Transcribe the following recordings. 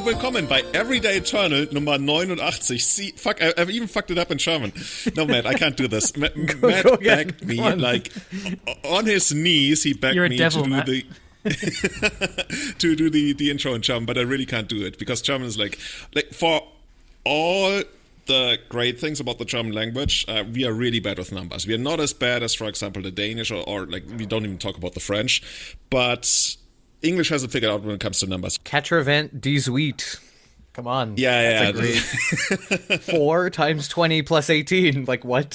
und willkommen bei Everyday Eternal Nummer 89. See, fuck, I've even fucked it up in German. No, Matt, I can't do this. Matt begged me, like, on his knees, he begged me to do the intro in German, but I really can't do it because German is like for all the great things about the German language, we are really bad with numbers. We are not as bad as, for example, the Danish or like we don't even talk about the French, but English has it figured out when it comes to numbers. 4 Come on. Yeah. Great 4 times 20 plus 18. Like, what?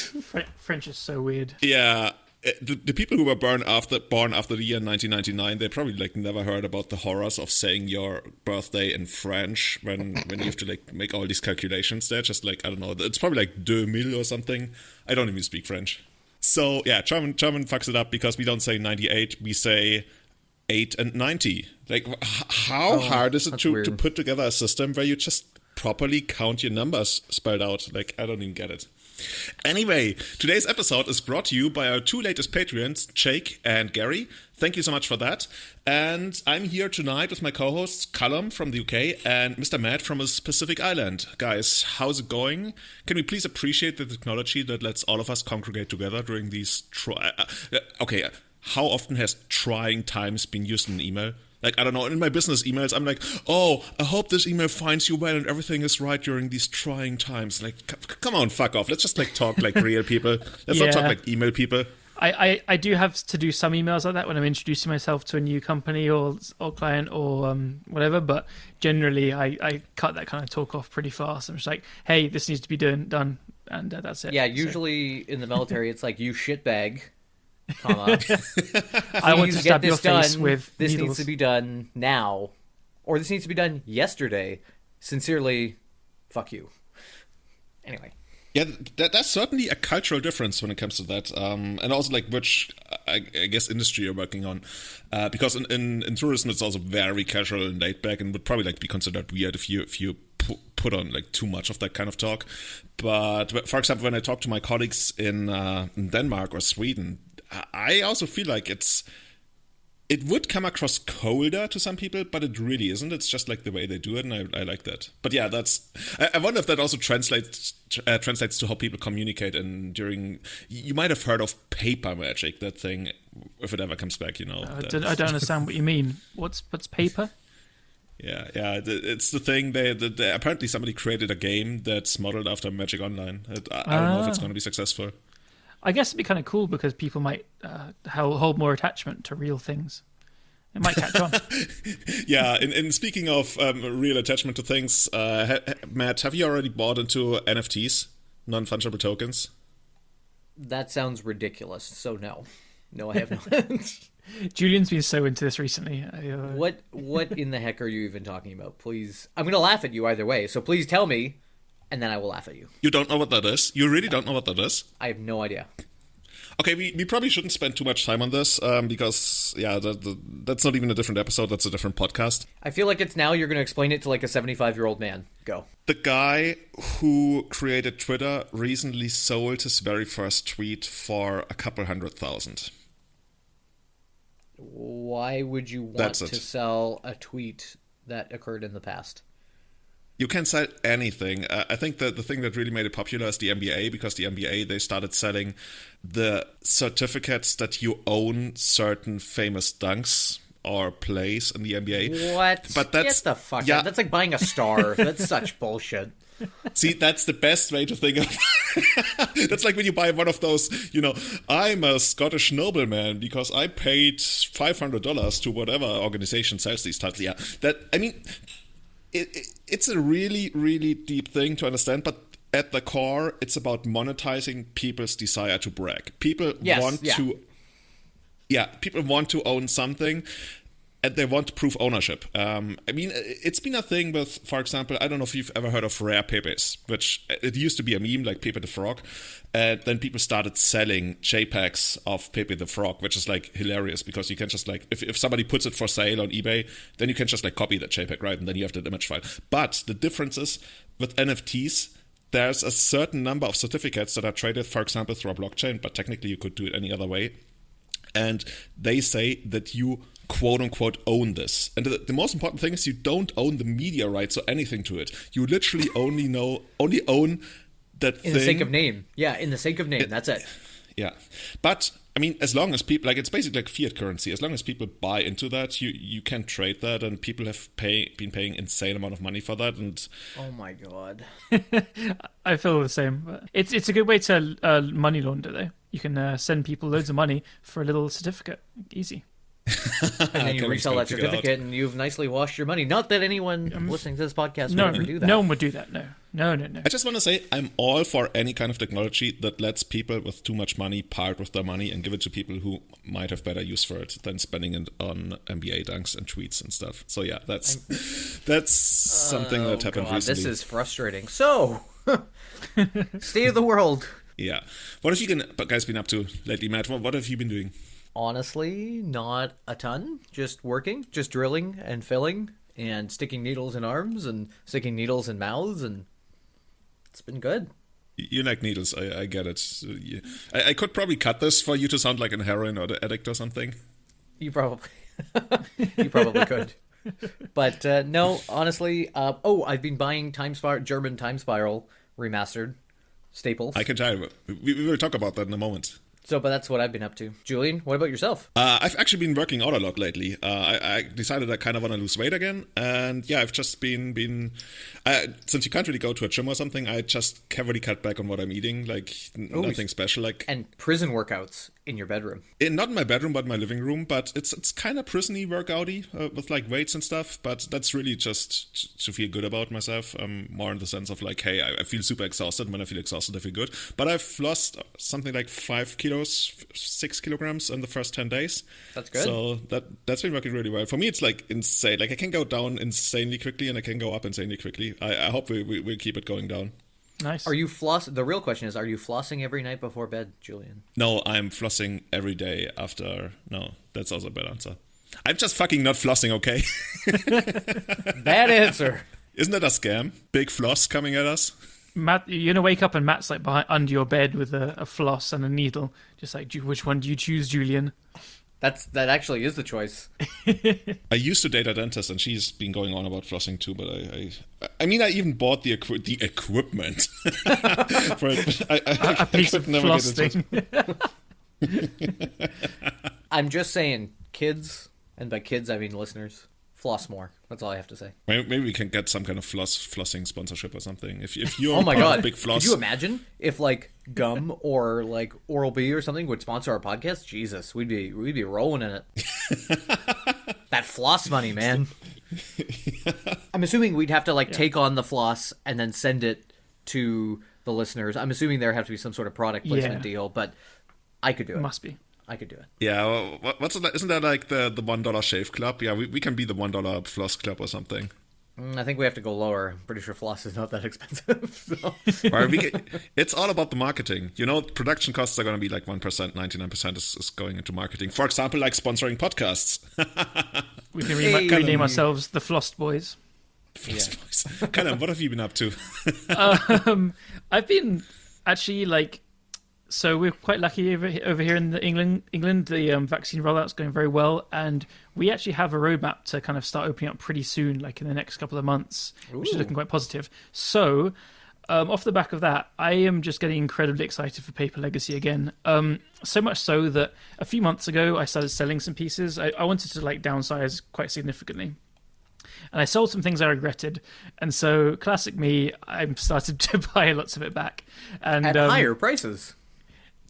French is so weird. Yeah. The people who were born after the year 1999, they probably like never heard about the horrors of saying your birthday in French when you have to like make all these calculations. They're just like, I don't know, it's probably like 2000 or something. I don't even speak French. So yeah, German fucks it up because we don't say 98, we say 8 and 90. Like, how hard is it to put together a system where you just properly count your numbers spelled out? Like, I don't even get it. Anyway, today's episode is brought to you by our two latest Patreons, Jake and Gary. Thank you so much for that. And I'm here tonight with my co-hosts, Callum from the UK and Mr. Matt from a specific island. Guys, how's it going? Can we please appreciate the technology that lets all of us congregate together during these how often has trying times been used in an email? Like, I don't know, in my business emails, I'm like, oh, I hope this email finds you well and everything is right during these trying times. Like, come on, fuck off. Let's just, like, talk like real people. Let's not talk like email people. I do have to do some emails like that when I'm introducing myself to a new company or client or whatever, but generally I cut that kind of talk off pretty fast. I'm just like, hey, this needs to be done, and that's it. Yeah, usually in the military, it's like, you shitbag. Comma. I want to stab your face with this needles. Needs to be done now, or this needs to be done yesterday. Sincerely, fuck you. Anyway. Yeah, that's certainly a cultural difference when it comes to that, and also like which I guess industry you're working on, because in tourism it's also very casual and laid back, and would probably like be considered weird if you put on like too much of that kind of talk. But for example, when I talk to my colleagues in Denmark or Sweden, I also feel like it would come across colder to some people, but it really isn't. It's just like the way they do it, and I like that. But yeah, I wonder if that also translates to how people communicate. And you might have heard of paper magic, that thing, if it ever comes back, you know. I don't understand what you mean. What's paper? Yeah, it's the thing. They apparently somebody created a game that's modeled after Magic Online. I don't know if it's going to be successful. I guess it'd be kind of cool because people might hold more attachment to real things. It might catch on. Yeah, and speaking of real attachment to things, Matt, have you already bought into NFTs, non-fungible tokens? That sounds ridiculous, so no. No, I have not. Julian's been so into this recently. What in the heck are you even talking about? Please, I'm going to laugh at you either way, so please tell me, and then I will laugh at you. You don't know what that is? You really don't know what that is? I have no idea. Okay, we probably shouldn't spend too much time on this because, yeah, that's not even a different episode. That's a different podcast. I feel like it's now you're going to explain it to like a 75-year-old man. Go. The guy who created Twitter recently sold his very first tweet for a couple $100,000. Why would you want to sell a tweet that occurred in the past? You can sell anything. I think that the thing that really made it popular is the NBA, because the NBA, they started selling the certificates that you own certain famous dunks or plays in the NBA. What? But that's, get the fuck out. That's like buying a star. That's such bullshit. See, that's the best way to think of it. That's like when you buy one of those, I'm a Scottish nobleman because I paid $500 to whatever organization sells these titles. Yeah, it's a really, really deep thing to understand, but at the core, it's about monetizing people's desire to brag. People want to own something, and they want to prove ownership. It's been a thing with, for example, I don't know if you've ever heard of rare Pepes, which it used to be a meme like Pepe the Frog, and then people started selling JPEGs of Pepe the Frog, which is like hilarious because you can just like, if somebody puts it for sale on eBay, then you can just like copy that JPEG, right? And then you have that image file. But the difference is with NFTs, there's a certain number of certificates that are traded, for example, through a blockchain, but technically you could do it any other way. And they say that you quote unquote own this. And the most important thing is you don't own the media rights or anything to it. You literally only own that thing. In the sake of name. Yeah, in the sake of name. That's it. Yeah. But I mean, as long as people, like, it's basically like fiat currency. As long as people buy into that, you can trade that, and people have been paying insane amount of money for that. And Oh my god. I feel the same. It's a good way to money launder, though. You can send people loads of money for a little certificate. Easy. And then you resell that certificate and you've nicely washed your money. Not that anyone listening to this podcast would ever do that. No one would do that. No. I just want to say I'm all for any kind of technology that lets people with too much money part with their money and give it to people who might have better use for it than spending it on NBA dunks and tweets and stuff. So yeah, that's something that happened recently. This is frustrating. So, state of the world. Yeah. What have you guys been up to lately, Matt? What have you been doing? Honestly, not a ton. Just working, just drilling and filling and sticking needles in arms and sticking needles in mouths, and it's been good. You like needles, I get it. I could probably cut this for you to sound like a heroin or the addict or something. You probably could. But no, honestly, I've been buying German Time Spiral remastered staples. I can tell you. We will talk about that in a moment. But that's what I've been up to. Julian, what about yourself? I've actually been working out a lot lately. I decided I kind of want to lose weight again. And yeah, I've just been since you can't really go to a gym or something, I just heavily cut back on what I'm eating. Like, nothing special. Like, and prison workouts in your bedroom. Not in my bedroom, but in my living room. But it's kind of prison-y workouty with like weights and stuff. But that's really just to feel good about myself. More in the sense of like, hey, I feel super exhausted. When I feel exhausted, I feel good. But I've lost something like 5 kilos. 6 kilograms in the first 10 days. That's good. So that's been working really well. For me, it's like insane. Like, I can go down insanely quickly and I can go up insanely quickly. I hope we'll keep it going down. Nice. Are you The real question is, are you flossing every night before bed, Julian? No, I'm flossing every day after. No, that's also a bad answer. I'm just fucking not flossing, okay? Bad answer. Isn't that a scam? Big floss coming at us? Matt, you're gonna wake up and Matt's like under your bed with a floss and a needle, just like, which one do you choose, Julian? That actually is the choice. I used to date a dentist, and she's been going on about flossing too. But I mean, I even bought the equipment for it. A piece of floss thing. I'm just saying, kids, and by kids I mean listeners, floss more. That's all I have to say. Maybe we can get some kind of flossing sponsorship or something. If you're oh my god, big floss, could you imagine if like gum or like Oral-B or something would sponsor our podcast? Jesus, we'd be rolling in it. That floss money, man. I'm assuming we'd have to like take on the floss and then send it to the listeners. I'm assuming there have to be some sort of product placement deal, but I could do it. Must be. I could do it. Yeah, well, what's that? Isn't that like the $1 shave club? Yeah, we can be the $1 floss club or something. I think we have to go lower. I'm pretty sure floss is not that expensive. So. It's all about the marketing. You know, production costs are going to be like 1%, 99% is going into marketing. For example, like sponsoring podcasts. We can rename ourselves the Flossed Boys. Flossed Boys. Callum, what have you been up to? I've been actually like... So we're quite lucky over here in England. The vaccine rollout's going very well, and we actually have a roadmap to kind of start opening up pretty soon, like in the next couple of months, which is looking quite positive. So, off the back of that, I am just getting incredibly excited for Paper Legacy again. So much so that a few months ago, I started selling some pieces. I wanted to like downsize quite significantly. And I sold some things I regretted. And so, classic me, I started to buy lots of it back. And at higher prices.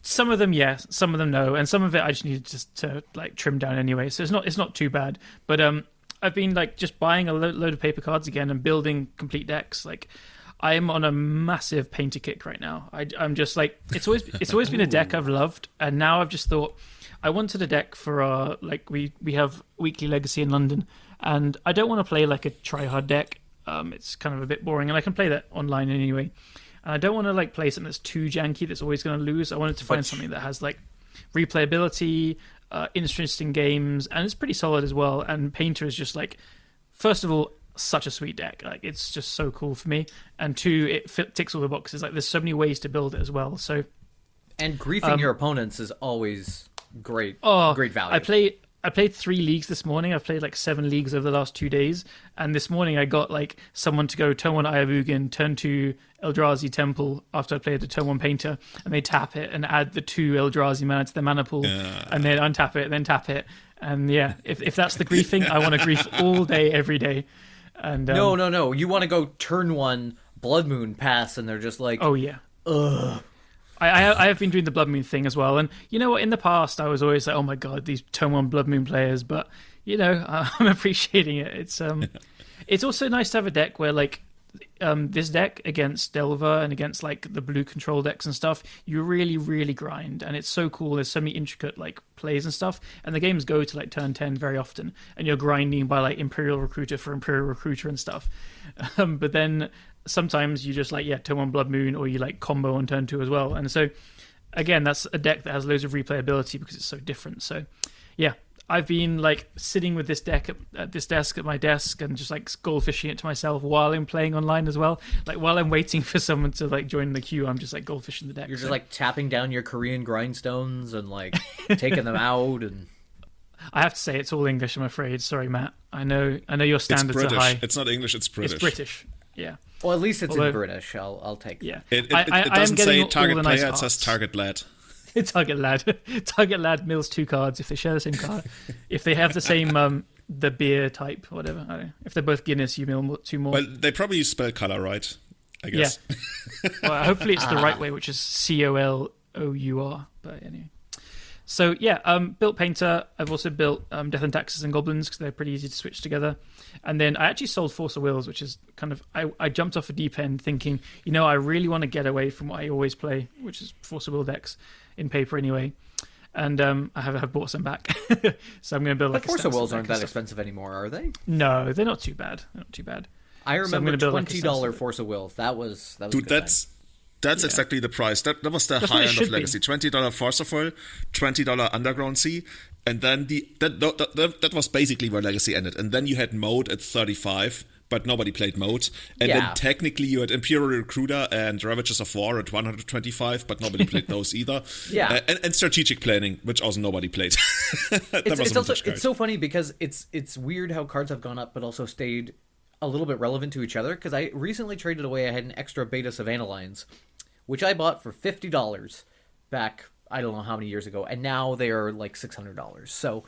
Some of them, yes. Some of them, no. And some of it I just needed to like trim down anyway. So it's not too bad. But I've been like just buying a load of paper cards again and building complete decks. Like I am on a massive painter kick right now. I'm just like it's always been a deck I've loved, and now I've just thought I wanted a deck for our like we have Weekly Legacy in London, and I don't want to play like a try-hard deck. It's kind of a bit boring, and I can play that online anyway. And I don't want to like play something that's too janky that's always going to lose. I wanted to find something that has like replayability, interesting games, and it's pretty solid as well. And Painter is just like, first of all, such a sweet deck. Like it's just so cool for me. And two, it ticks all the boxes. Like there's so many ways to build it as well. So, and griefing your opponents is always great. Oh, great value. I I played 3 leagues this morning. I've played like 7 leagues over the last 2 days. And this morning I got like someone to go turn 1 Ayavugan, turn 2 Eldrazi Temple after I played the turn 1 Painter. And they tap it and add the 2 Eldrazi mana to their mana pool. And then untap it, then tap it. And yeah, if that's the griefing, I want to grief all day, every day. And No. You want to go turn 1 Blood Moon pass, and they're just like, oh yeah. Ugh. I have been doing the Blood Moon thing as well, and you know what? In the past, I was always like, "Oh my god, these turn 1 Blood Moon players," but you know, I'm appreciating it. It's also nice to have a deck where like this deck against Delver and against like the blue control decks and stuff, you really, really grind, and it's so cool. There's so many intricate like plays and stuff, and the games go to like turn 10 very often, and you're grinding by like Imperial Recruiter for Imperial Recruiter and stuff. But then sometimes you just like turn 1 Blood Moon, or you like combo on turn 2 as well. And so again, that's a deck that has loads of replayability because it's so different. So yeah, I've been like sitting with this deck at this desk at my desk and just like goldfishing it to myself while I'm playing online as well. Like while I'm waiting for someone to like join the queue, I'm just like goldfishing the deck. You're just like tapping down your Korean grindstones and like taking them out. And I have to say it's all English, I'm afraid. Sorry, Matt. I know your standards are high. It's not English, it's British. It's British. Yeah. Well, at least it's in British. I'll take that. Yeah. It doesn't say target player, it says target lad. Target lad. Target lad mills 2 cards if they share the same card. If they have the same the beer type, whatever. I don't know. If they're both Guinness, you mill 2 more. Well, they probably spell color right, I guess. Yeah. Well, hopefully it's the right way, which is COLOUR. But anyway. So yeah, built Painter. I've also built Death and Taxes and Goblins because they're pretty easy to switch together. And then I actually sold Force of Wills, which is kind of I jumped off a deep end thinking, I really want to get away from what I always play, which is Force of Will decks in paper anyway. And I have bought some back, so I'm going to build. But like Force of Wills aren't that stuff. Expensive anymore, are they? No, they're not too bad. They're not too bad. I remember so $20 Force of Wills. That was dude. That's exactly the price. That was the high end of Legacy. $20 Force of Will, $20 Underground Sea, and then that was basically where Legacy ended. And then you had Mode at $35, but nobody played Mode. And then technically you had Imperial Recruiter and Ravages of War at $125, but nobody played those either. Yeah, and Strategic Planning, which also nobody played. It's so funny because it's weird how cards have gone up, but also stayed a little bit relevant to each other. Because I recently traded away. I had an extra Beta Savannah Lines, which I bought for $50 back, I don't know how many years ago, and now they are like $600. So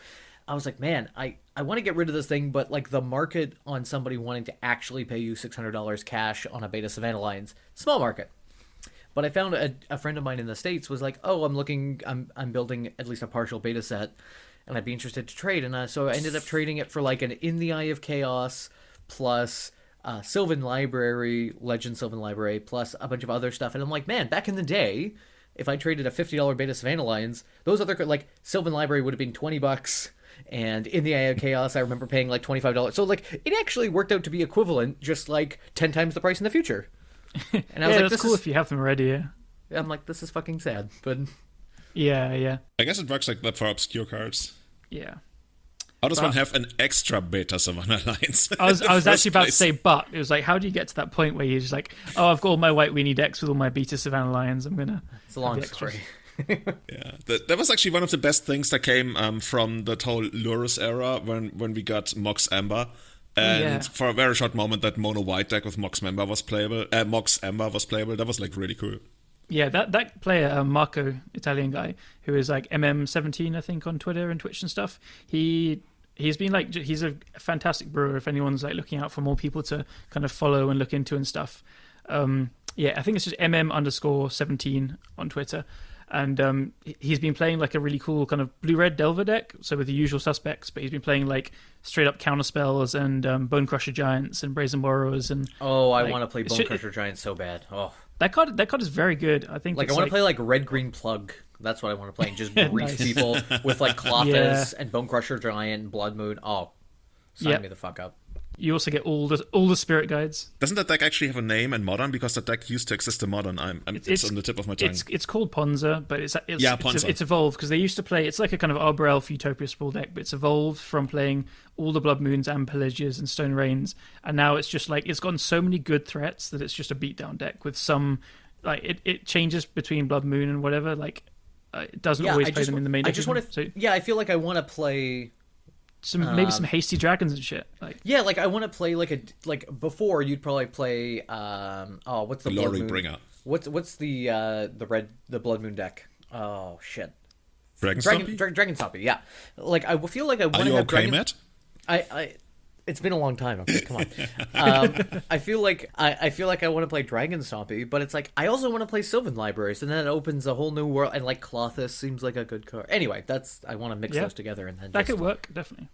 I was like, man, I want to get rid of this thing, but like the market on somebody wanting to actually pay you $600 cash on a Beta Savannah Lines, small market. But I found a friend of mine in the States was like, oh, I'm building at least a partial beta set, and I'd be interested to trade. And so I ended up trading it for like an In the Eye of Chaos plus Sylvan Library, Legend Sylvan Library, plus a bunch of other stuff. And I'm like, man, back in the day, if I traded a $50 Beta Savannah Lions, those other, like, Sylvan Library would have been $20, and In the Eye of Chaos, I remember paying like $25. So, like, it actually worked out to be equivalent, just like 10 times the price in the future. And I was like, that's cool if you have them already, yeah. I'm like, this is fucking sad, but... Yeah. I guess it works like that for obscure cards. Yeah. How does one have an extra Beta Savannah Lines? I was actually about to say, but it was like, how do you get to that point where you're just like, oh, I've got all my White Weenie decks with all my Beta Savannah Lions. I'm gonna. It's a long story. Yeah, that was actually one of the best things that came from that whole Lurus era when we got Mox Amber. And for a very short moment, that mono white deck with Mox Amber was playable. That was like really cool. Yeah, that player, Marco, Italian guy, who is like MM17, I think, on Twitter and Twitch and stuff. He's been like, he's a fantastic brewer. If anyone's like looking out for more people to kind of follow and look into and stuff. I think it's just MM_17 on Twitter. And he's been playing like a really cool kind of blue-red Delver deck, so with the usual suspects, but he's been playing like straight-up counterspells and Bone Crusher Giants and Brazen Borrowers. And I want to play Bone Crusher Giants so bad. Oh, that card is very good. I think like I want to play like Red-Green Plug. That's what I want to play, and just grief people with like Clothas and Bone Crusher Giant and Blood Moon. Oh, sign me the fuck up. You also get all the spirit guides. Doesn't that deck actually have a name in Modern? Because that deck used to exist in Modern. It's on the tip of my tongue. It's called Ponza, but it's evolved because they used to play. It's like a kind of Arbor Elf Utopia Sprawl deck, but it's evolved from playing all the Blood Moons and Pillages and Stone Rains, and now it's just like it's gotten so many good threats that it's just a beatdown deck with some like it changes between Blood Moon and whatever. Like it doesn't always play them in the main deck. I just want to. I feel like I want to play maybe some hasty dragons and shit. Like yeah, like I want to play before you'd probably play what's the Glory Blood Moon? Bringer. What's the Blood Moon deck? Oh shit. Dragon Stompy? Dragon Stompy, yeah. Like I feel like I want to Are you have okay, Dragon... Matt? I it's been a long time. Okay, come on. I feel like I want to play Dragon Stompy, but it's like I also want to play Sylvan Libraries, and then it opens a whole new world. And like Clothis seems like a good card. Anyway, I want to mix those together and then that could work definitely.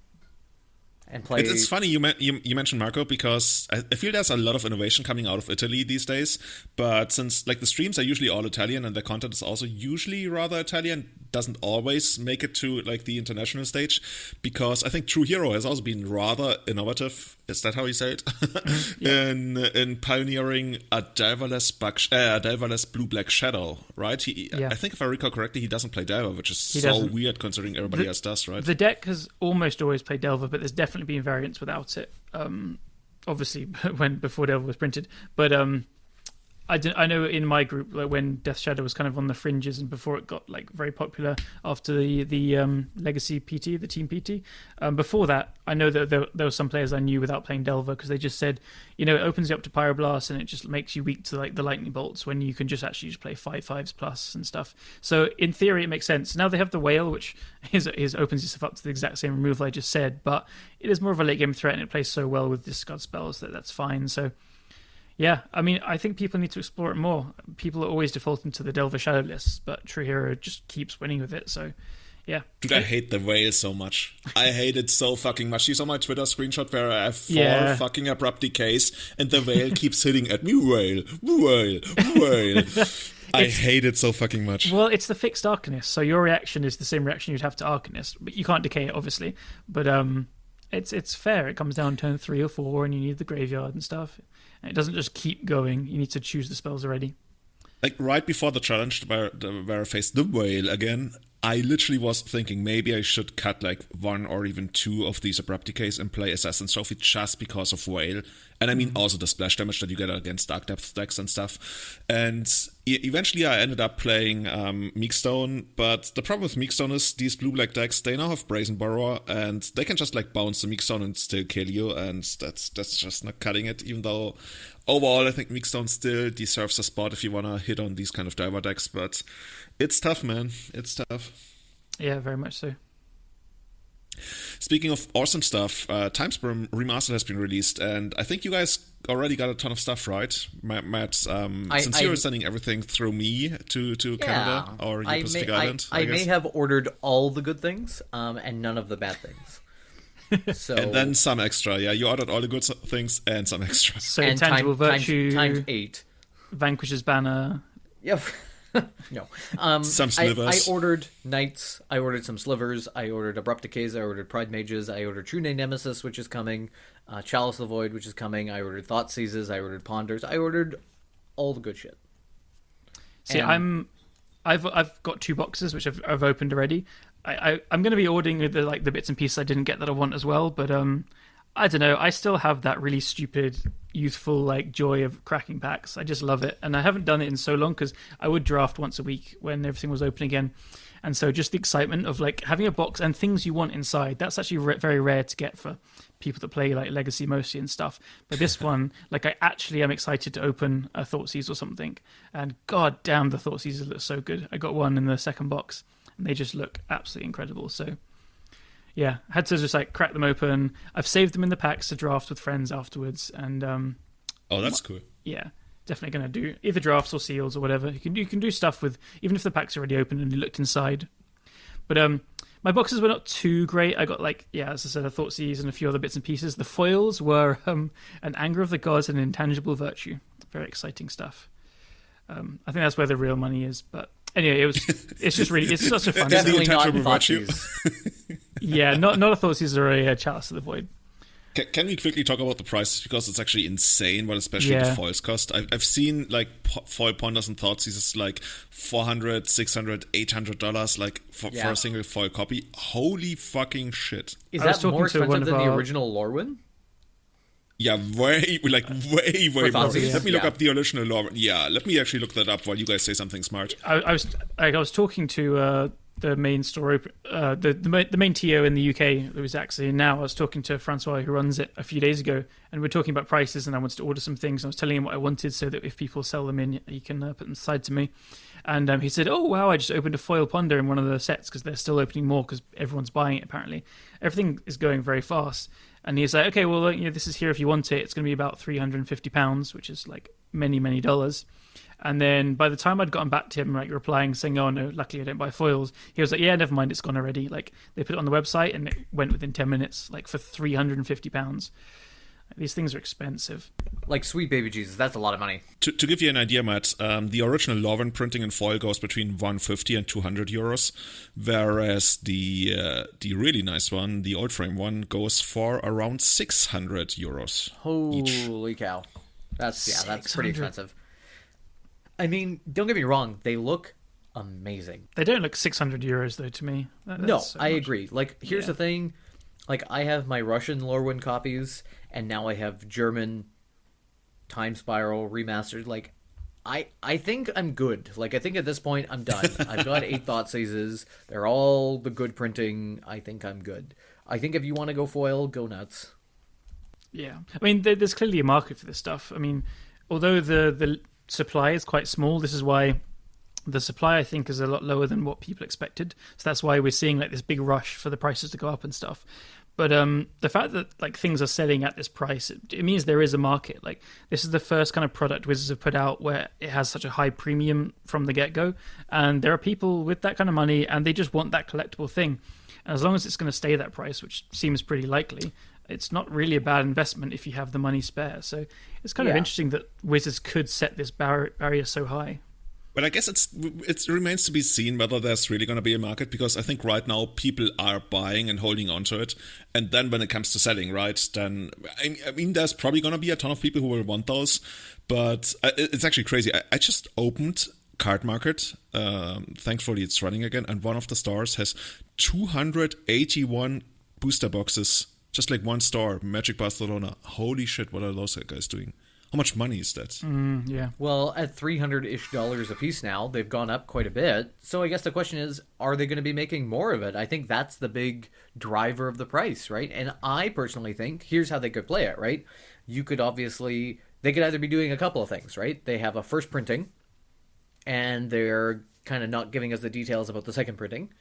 And play. It's funny you mentioned Marco, because I feel there's a lot of innovation coming out of Italy these days. But since like the streams are usually all Italian and the content is also usually rather Italian, doesn't always make it to like the international stage. Because I think True Hero has also been rather innovative. Is that how you say it? in pioneering a Delverless blue-black shadow, right? I think if I recall correctly, he doesn't play Delver, which is weird considering everybody else does, right? The deck has almost always played Delver, but there's definitely been variants without it. Obviously, before Delver was printed, but I know in my group, like when Death Shadow was kind of on the fringes and before it got like very popular after the Legacy PT, the Team PT. Before that, I know that there were some players I knew without playing Delver because they just said, it opens you up to Pyroblast and it just makes you weak to like the Lightning Bolts when you can just actually just play 5/5s plus and stuff. So in theory, it makes sense. Now they have the Whale, which opens yourself up to the exact same removal I just said, but it is more of a late game threat and it plays so well with discard spells that's fine. So. Yeah, I mean, I think people need to explore it more. People are always defaulting to the Delver Shadow lists, but True Hero just keeps winning with it, so yeah. Dude, I hate the Whale so much. I hate it so fucking much. You saw my Twitter screenshot where I have 4 fucking abrupt decays, and the Whale keeps hitting at me. Whale. I hate it so fucking much. Well, it's the fixed Arcanist, so your reaction is the same reaction you'd have to Arcanist, but you can't decay it, obviously. But it's fair. It comes down turn 3 or 4, and you need the graveyard and stuff. And it doesn't just keep going. You need to choose the spells already. Like right before the challenge where I faced the Whale again, I literally was thinking maybe I should cut like 1 or even 2 of these abrupt decays and play Assassin's Trophy just because of Whale. And I mean also the splash damage that you get against Dark Depth decks and stuff. And eventually I ended up playing Meekstone, but the problem with Meekstone is these blue-black decks, they now have Brazen Burrower, and they can just like bounce the Meekstone and still kill you, and that's just not cutting it, even though overall I think Meekstone still deserves a spot if you want to hit on these kind of diver decks, but it's tough, man. It's tough. Yeah, very much so. Speaking of awesome stuff, Timesperm Remastered has been released, and I think you guys already got a ton of stuff, right? Matt, since you're sending everything through me to Canada or Pacific Island, I may have ordered all the good things and none of the bad things. So and then some extra. Yeah, you ordered all the good things and some extra. So and Tangible Virtue times 8. Vanquish's Banner. Yep. No. Some slivers. I ordered Knights. I ordered some slivers. I ordered Abrupt Decays. I ordered Pride Mages. I ordered True Name Nemesis, which is coming. Chalice of the Void, which is coming. I ordered Thought Seizes. I ordered Ponders. I ordered all the good shit. See, I've got 2 boxes which I've opened already. I'm going to be ordering the bits and pieces I didn't get that I want as well, but I don't know. I still have that really stupid, youthful joy of cracking packs. I just love it, and I haven't done it in so long because I would draft once a week when everything was open again, and so just the excitement of having a box and things you want inside. That's actually very rare to get for people that play Legacy mostly and stuff. But this one, I actually am excited to open a Thoughtseize or something, and god damn, the Thoughtseizes look so good. I got one in the second box, and they just look absolutely incredible. So. Yeah, had to just crack them open. I've saved them in the packs to draft with friends afterwards, and oh, that's cool. Yeah, definitely going to do either drafts or seals or whatever. You can do stuff with even if the pack's already open and you looked inside. But my boxes were not too great. I got as I said, a Thoughtseize and a few other bits and pieces. The foils were an Anger of the Gods and Intangible Virtue. Very exciting stuff. I think that's where the real money is, but. Anyway, it's such a fun. Definitely not Thoughtseize. Yeah, not a Thoughtseize or a Chalice of the Void. Can we quickly talk about the prices, because it's actually insane what especially the foils cost. I've seen foil Ponders and Thoughtseizes $400, $600, $800 for a single foil copy. Holy fucking shit! Is that more expensive than the original Lorwyn? Yeah, way more. Yeah. Let me look up the original lore. Yeah, let me actually look that up while you guys say something smart. I was talking to the main store, the main TO in the UK, who is actually now, I was talking to Francois, who runs it, a few days ago, and we're talking about prices, and I wanted to order some things. And I was telling him what I wanted so that if people sell them in, he can put them aside to me. And he said, "Oh wow, I just opened a foil ponder in one of the sets because they're still opening more because everyone's buying it. Apparently, everything is going very fast." And he's like, "Okay, well, this is here if you want it. It's going to be about £350, which is like many, many dollars." And then by the time I'd gotten back to him, like replying saying, "Oh no, luckily I don't buy foils," he was like, "Yeah, never mind, it's gone already." Like they put it on the website and it went within 10 minutes, like for £350. These things are expensive. Like sweet baby Jesus, that's a lot of money. To give you an idea, Matt, the original Lorwyn printing in foil goes between 150 and 200 euros, whereas the really nice one, the old frame one, goes for around 600 euros. Holy cow. That's pretty expensive. I mean, don't get me wrong, they look amazing. They don't look 600 euros though to me. No, I agree. Like, here's the thing. Like, I have my Russian Lorwyn copies, and now I have German Time Spiral remastered. Like, I think I'm good. Like, I think at this point I'm done. I've got 8 Thoughtseize. They're all the good printing. I think I'm good. I think if you want to go foil, go nuts. Yeah. I mean, there's clearly a market for this stuff. I mean, although the supply is quite small, this is why the supply, I think, is a lot lower than what people expected. So that's why we're seeing like this big rush for the prices to go up and stuff. But the fact that like things are selling at this price, it means there is a market. Like this is the first kind of product Wizards have put out where it has such a high premium from the get-go. And there are people with that kind of money and they just want that collectible thing. And as long as it's going to stay that price, which seems pretty likely, it's not really a bad investment if you have the money spare. So it's kind of interesting that Wizards could set this barrier so high. But I guess it remains to be seen whether there's really going to be a market, because I think right now people are buying and holding on to it. And then when it comes to selling, right, then, I mean, there's probably going to be a ton of people who will want those. But it's actually crazy. I just opened Card Market. Thankfully, it's running again. And one of the stores has 281 booster boxes. Just like one store, Magic Barcelona. Holy shit, what are those guys doing? How much money is that? Yeah. Well, at $300-ish a piece now, they've gone up quite a bit. So I guess the question is, are they going to be making more of it? I think that's the big driver of the price, right? And I personally think, here's how they could play it, right? They could either be doing a couple of things, right? They have a first printing, and they're kind of not giving us the details about the second printing.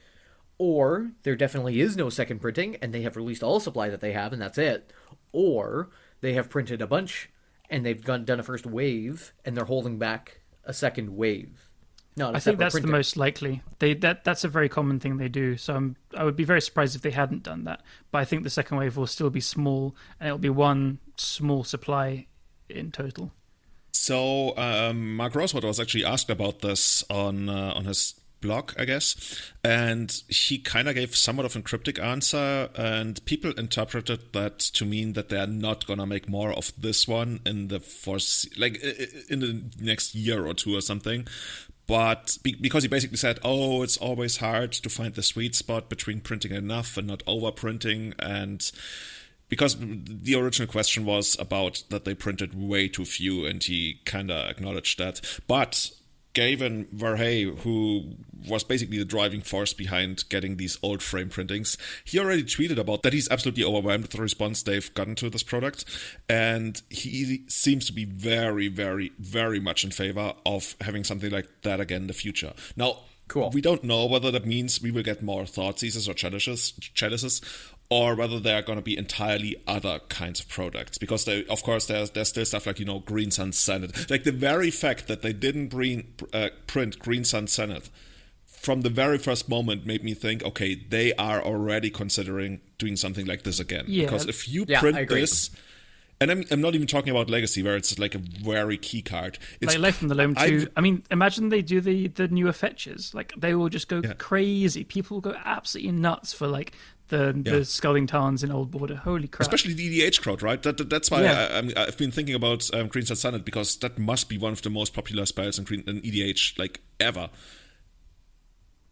Or there definitely is no second printing, and they have released all supply that they have, and that's it. Or they have printed a bunch, and they've done a first wave, and they're holding back a second wave. I think that's the most likely. That's a very common thing they do. So I would be very surprised if they hadn't done that. But I think the second wave will still be small, and it'll be one small supply in total. So Mark Rosewood was actually asked about this on his blog, I guess, and he kind of gave somewhat of a cryptic answer, and people interpreted that to mean that they're not gonna make more of this one in the next year or two or something. But because he basically said, oh, it's always hard to find the sweet spot between printing enough and not overprinting, and because the original question was about that they printed way too few, and he kind of acknowledged that. But Gavin Verhey, who was basically the driving force behind getting these old frame printings, he already tweeted about that he's absolutely overwhelmed with the response they've gotten to this product. And he seems to be very, very, very much in favor of having something like that again in the future. Now, cool. We don't know whether that means we will get more Thoughtseizes or chalices, or whether they are going to be entirely other kinds of products. Because, of course, there's still stuff like, Green Sun Senate. Like, the very fact that they didn't print Green Sun Senate from the very first moment made me think, okay, they are already considering doing something like this again. Yeah. Because if you print this... And I'm not even talking about Legacy, where it's like a very key card. It's like Life from the Loam too. I mean, imagine they do the newer fetches. Like, they will just go crazy. People will go absolutely nuts for, like, the Scalding Tarns in Old Border. Holy crap. Especially the EDH crowd, right? That's why I've been thinking about Green Sun Senate, because that must be one of the most popular spells in EDH, like, ever.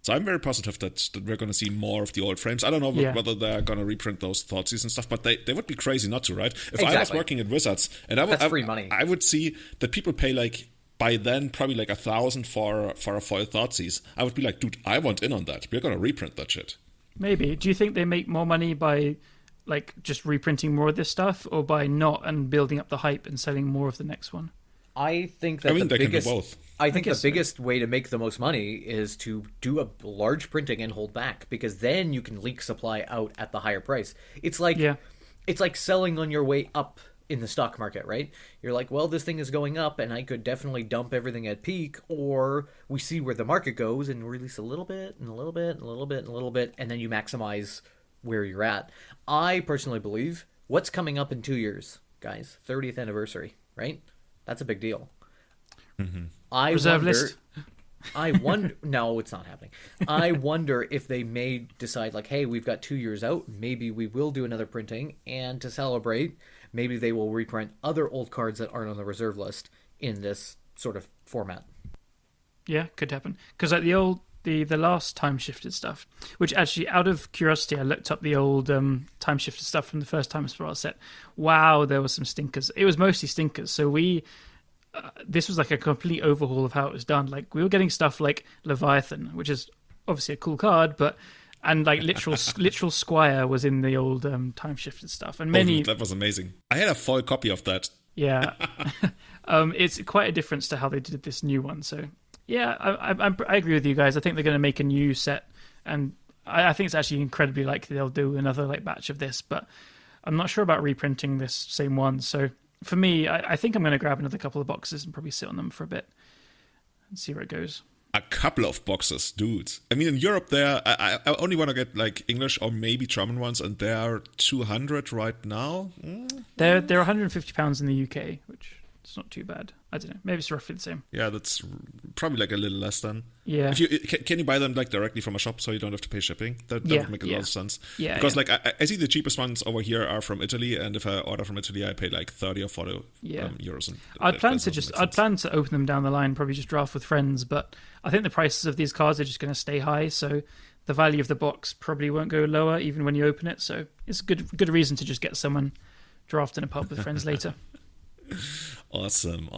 So I'm very positive that we're going to see more of the old frames. I don't know whether they're going to reprint those Thoughtseize and stuff, but they would be crazy not to, right? If I was working at Wizards, and that's free money. I would see that people pay like by then probably like 1,000 for a foil Thoughtseize, I would be like, dude, I want in on that. We're gonna reprint that shit. Maybe. Do you think they make more money by like just reprinting more of this stuff, or by not and building up the hype and selling more of the next one? I think that they can do both. I think the biggest way to make the most money is to do a large printing and hold back, because then you can leak supply out at the higher price. It's like selling on your way up in the stock market, right? You're like, well, this thing is going up and I could definitely dump everything at peak, or we see where the market goes and release a little bit and a little bit and a little bit and a little bit, and then you maximize where you're at. I personally believe what's coming up in 2 years, guys, 30th anniversary, right? That's a big deal. Mm-hmm. Reserve list? I wonder. No, it's not happening. I wonder if they may decide, like, hey, we've got 2 years out. Maybe we will do another printing, and to celebrate, maybe they will reprint other old cards that aren't on the reserve list in this sort of format. Yeah, could happen. Because like the last time shifted stuff, which actually, out of curiosity, I looked up the old time shifted stuff from the first time Spiral set. Wow, there were some stinkers. It was mostly stinkers. So this was like a complete overhaul of how it was done. Like, we were getting stuff like Leviathan, which is obviously a cool card, and like literal Squire was in the old time shifted stuff, and many. That was amazing. I had a full copy of that. Yeah, it's quite a difference to how they did this new one. So yeah, I agree with you guys. I think they're going to make a new set, and I think it's actually incredibly likely they'll do another like batch of this. But I'm not sure about reprinting this same one. So for me, I think I'm going to grab another couple of boxes and probably sit on them for a bit and see where it goes. A couple of boxes, dudes. I mean, in Europe, I only want to get like English or maybe German ones, and they are 200 right now. They're £150 in the UK, which is not too bad. I don't know. Maybe it's roughly the same. Yeah, that's probably like a little less than. Yeah. Can you buy them like directly from a shop so you don't have to pay shipping? That would make a lot of sense. Yeah. Because like I see the cheapest ones over here are from Italy, and if I order from Italy, I pay like 30 or 40 euros. And I'd plan to open them down the line, probably just draft with friends, but I think the prices of these cards are just going to stay high, so the value of the box probably won't go lower even when you open it. So it's a good reason to just get someone draft in a pub with friends later. Awesome.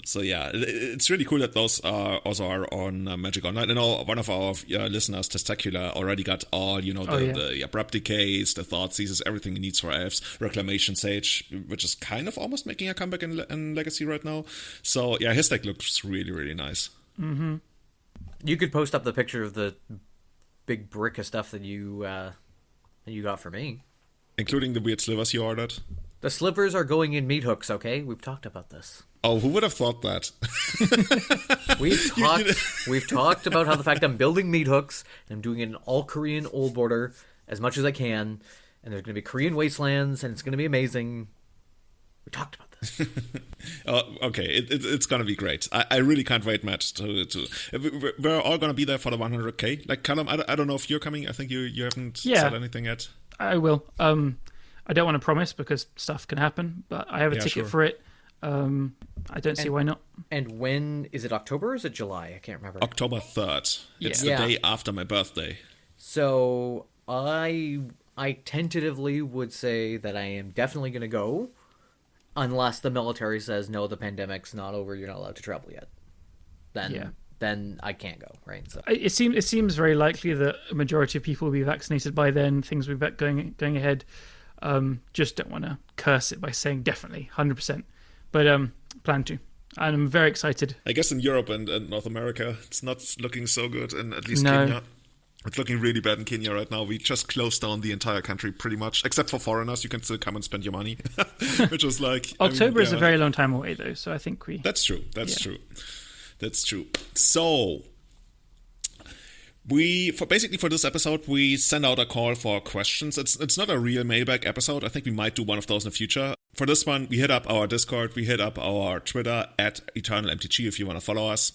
So yeah, it's really cool that those also are on Magic Online. I know one of our listeners, Testicular, already got all, the Abrupt Decays, the Thoughtseizes, everything he needs for elves, Reclamation Sage, which is kind of almost making a comeback in Legacy right now. So yeah, his deck looks really, really nice. Mm-hmm. You could post up the picture of the big brick of stuff that you got for me. Including the weird slivers you ordered? The slivers are going in meat hooks, okay? We've talked about this. Oh, who would have thought that? We've talked about how the fact I'm building meat hooks, and I'm doing it in all Korean old border as much as I can, and there's going to be Korean wastelands, and it's going to be amazing. We talked about this. Okay, it's going to be great. I really can't wait, Matt. We're all going to be there for the 100K. Like, Callum, I don't know if you're coming. I think you haven't said anything yet. I will. I don't want to promise because stuff can happen, but I have a ticket for it. I don't see why not. And when is it? October or is it July? I can't remember. October 3rd. It's the day after my birthday. So I tentatively would say that I am definitely going to go, unless the military says no, the pandemic's not over, you're not allowed to travel yet. Then I can't go, right? So it seems very likely that a majority of people will be vaccinated by then. Things will be back going ahead. Just don't want to curse it by saying definitely 100%, but plan to, and I'm very excited. I guess in Europe and North America it's not looking so good, and at least Kenya, it's looking really bad in Kenya right now. We just closed down the entire country pretty much, except for foreigners. You can still come and spend your money, which was like October is a very long time away though, so I think that's true. So for this episode, we send out a call for questions. It's not a real mailbag episode. I think we might do one of those in the future. For this one, we hit up our Discord, we hit up our Twitter at EternalMTG if you want to follow us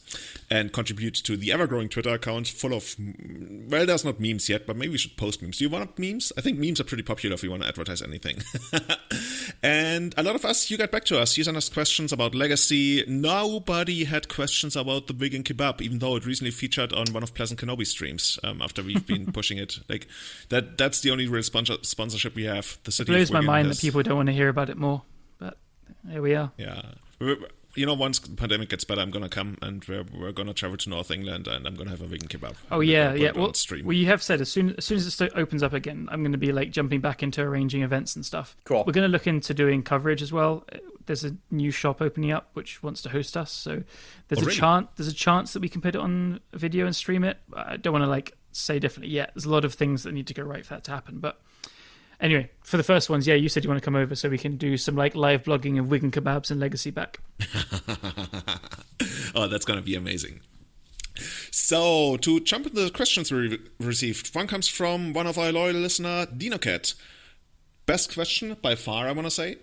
and contribute to the ever-growing Twitter account full of, well, there's not memes yet, but maybe we should post memes. Do you want memes? I think memes are pretty popular if you want to advertise anything. And a lot of us, you get back to us. You send us questions about Legacy. Nobody had questions about the Vegan Kebab, even though it recently featured on one of Pleasant Kenobi's streams after we've been pushing it. Like that's the only real sponsorship we have. The city it blows my mind that people don't want to hear about it more. But here we are. Yeah. once the pandemic gets better, I'm gonna come and we're gonna travel to North England and I'm gonna have a vegan kebab. Oh yeah. Well, you have said as soon as it opens up again, I'm going to be like jumping back into arranging events and stuff. Cool. We're going to look into doing coverage as well. There's a new shop opening up which wants to host us, so there's a chance that we can put it on video and stream it. I don't want to like say definitely yet. There's a lot of things that need to go right for that to happen, but. Anyway, for the first ones, you said you want to come over so we can do some like live blogging of Wigan kebabs and Legacy back. Oh, that's going to be amazing. So, to jump into the questions we received, one comes from one of our loyal listener, DinoCat. Best question by far, I want to say.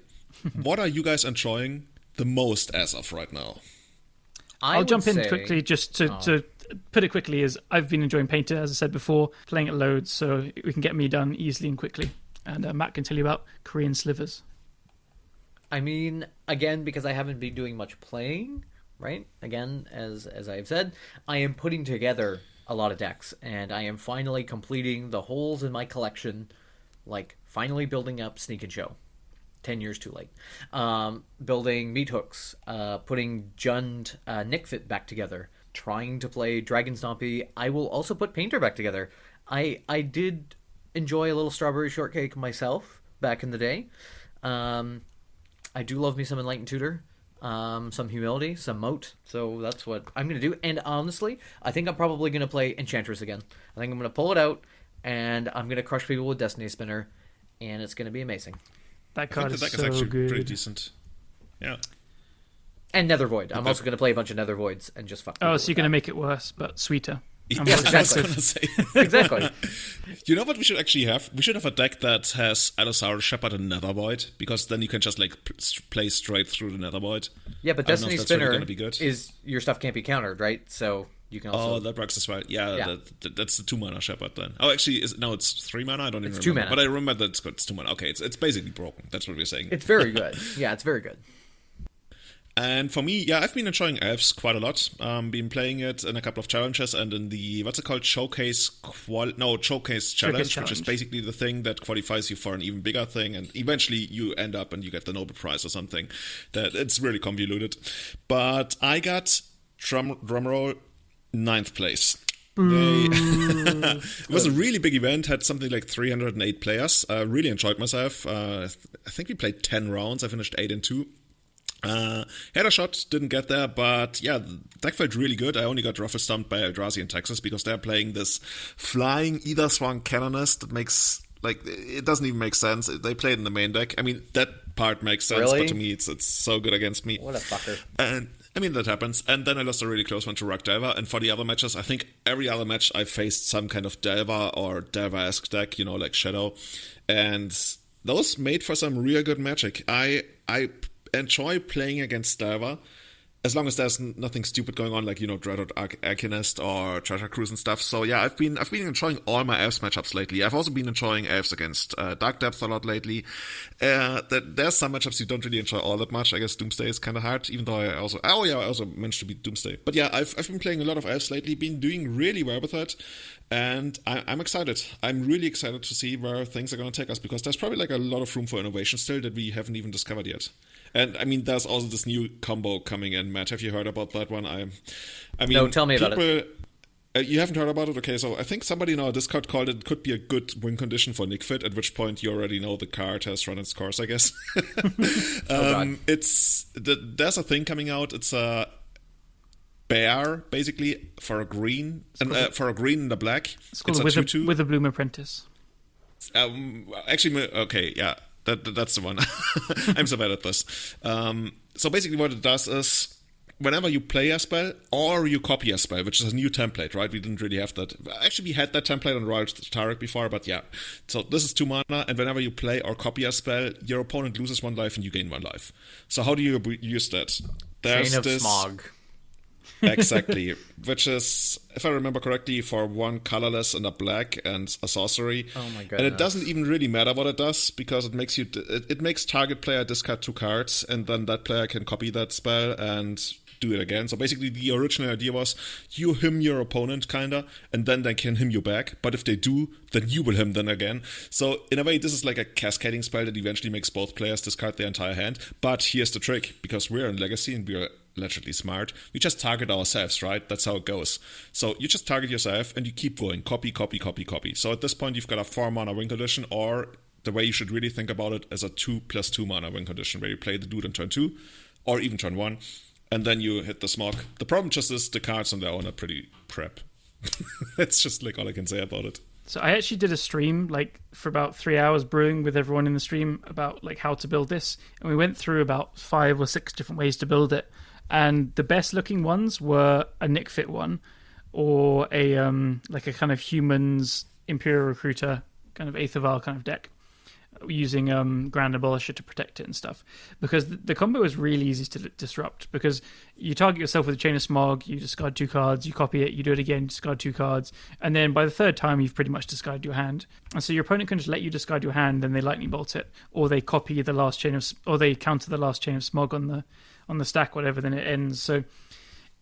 What are you guys enjoying the most as of right now? I'll jump in quickly just to put it quickly, is I've been enjoying Painter, as I said before, playing it loads so we can get me done easily and quickly. And Matt can tell you about Korean slivers. I mean, again, because I haven't been doing much playing, right? Again, as I've said, I am putting together a lot of decks, and I am finally completing the holes in my collection, like finally building up Sneak and Show. 10 years too late. Building meat hooks, putting Jund Nickfit back together, trying to play Dragon Stompy. I will also put Painter back together. I did enjoy a little Strawberry Shortcake myself back in the day. I do love me some Enlightened Tutor, some Humility, some Moat. So that's what I'm going to do. And honestly, I think I'm probably going to play Enchantress again. I think I'm going to pull it out, and I'm going to crush people with Destiny Spinner, and it's going to be amazing. That card is so actually good. Pretty decent. Yeah. And Nether Void. I'm also going to play a bunch of Nether Voids and just fuck. Oh, so you're going to make it worse, but sweeter. Yeah, I was gonna say. Exactly. You know what we should actually have? We should have a deck that has Allosaurus Shepherd and Nether Void, because then you can just like play straight through the Nether Void. Yeah, but Destiny Spinner really be good. is your stuff can't be countered, right? So you can also. Oh, that works as well. Yeah. That's the 2-mana Shepherd then. Oh, actually, it's 3 mana. I don't even remember. 2 mana. But I remember that it's 2 mana. Okay, it's basically broken. That's what we're saying. It's very good. Yeah, it's very good. And for me, I've been enjoying Elves quite a lot. Been playing it in a couple of challenges and in the, what's it called, Showcase Challenge, which is basically the thing that qualifies you for an even bigger thing, and eventually you end up and you get the Nobel Prize or something. That it's really convoluted. But I got, drumroll, 9th place. It was a really big event, had something like 308 players. Really enjoyed myself. I think we played 10 rounds. I finished 8-2. Had a shot, didn't get there, but yeah, the deck felt really good. I only got ruffle stomped by Eldrazi in Texas because they're playing this flying Either Swung Canonist that makes, like, it doesn't even make sense. They play it in the main deck. I mean, that part makes sense, Really? but to me it's so good against me. What a fucker. And I mean, that happens. And then I lost a really close one to Rock Delver. And for the other matches, I think every other match I faced some kind of Delver or Delver-esque deck, like Shadow. And those made for some real good magic. I enjoy playing against Delver as long as there's nothing stupid going on, like, Dreaded Alchemist or Treasure Cruise and stuff. So yeah, I've been enjoying all my Elves matchups lately. I've also been enjoying Elves against Dark Depth a lot lately. There's some matchups you don't really enjoy all that much. I guess Doomsday is kind of hard, even though I also managed to beat Doomsday. But yeah, I've been playing a lot of Elves lately, been doing really well with it. And I'm excited. I'm really excited to see where things are going to take us, because there's probably like a lot of room for innovation still that we haven't even discovered yet. And I mean, there's also this new combo coming in. Matt, have you heard about that one? I mean, No, tell me about it. You haven't heard about it? Okay, so I think somebody in our Discord called it could be a good win condition for Nickfit, at which point you already know the card has run its course, I guess. There's a thing coming out. It's a bear, basically, for a green, for a green and a black. It's called with a Bloom Apprentice. Actually, okay, yeah. That's the one. I'm so bad at this. So basically what it does is, whenever you play a spell or you copy a spell, which is a new template, right? We didn't really have that. Actually, we had that template on Royal Tarek before, but yeah. So this is 2 mana, and whenever you play or copy a spell, your opponent loses 1 life and you gain 1 life. So how do you use that? Chain of Smog. Exactly, which is, if I remember correctly, for 1 colorless and a black and a sorcery. Oh my goodness. And it doesn't even really matter what it does, because it makes target player discard 2 cards, and then that player can copy that spell and do it again. So basically the original idea was you him your opponent, kinda, and then they can him you back. But if they do, then you will him them again. So in a way, this is like a cascading spell that eventually makes both players discard their entire hand. But here's the trick, because we're in Legacy and we're allegedly smart. We just target ourselves, right? That's how it goes. So you just target yourself and you keep going. Copy, copy, copy, copy. So at this point, you've got a 4 mana win condition, or the way you should really think about it as a 2+2 mana win condition, where you play the dude on turn 2 or even turn 1, and then you hit the smog. The problem just is the cards on their own are pretty crap. That's just like all I can say about it. So I actually did a stream like for about 3 hours brewing with everyone in the stream about like how to build this, and we went through about 5 or 6 different ways to build it. And the best looking ones were a Nick Fit one, or a like a kind of humans Imperial Recruiter kind of Eighth of Isle kind of deck, using Grand Abolisher to protect it and stuff, because the combo is really easy to disrupt, because you target yourself with a Chain of Smog, you discard 2 cards, you copy it, you do it again, discard 2 cards, and then by the 3rd time you've pretty much discarded your hand. And so your opponent can just let you discard your hand, then they lightning bolt it, or they copy the last chain of, or they counter the last Chain of Smog on the stack, whatever, then it ends. So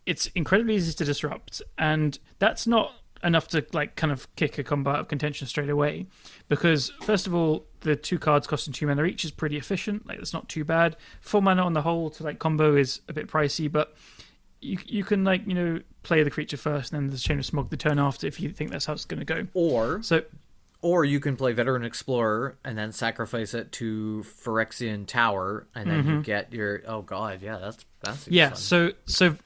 it's incredibly easy to disrupt, and that's not enough to like kind of kick a combo out of contention straight away, because first of all, the 2 cards costing 2 mana each is pretty efficient. Like, that's not too bad. 4 mana on the whole to like combo is a bit pricey, but you can like, you know, play the creature first and then the Chain of Smog the turn after if you think that's how it's going to go. Or you can play Veteran Explorer and then sacrifice it to Phyrexian Tower, and then you get your that's yeah. fun. So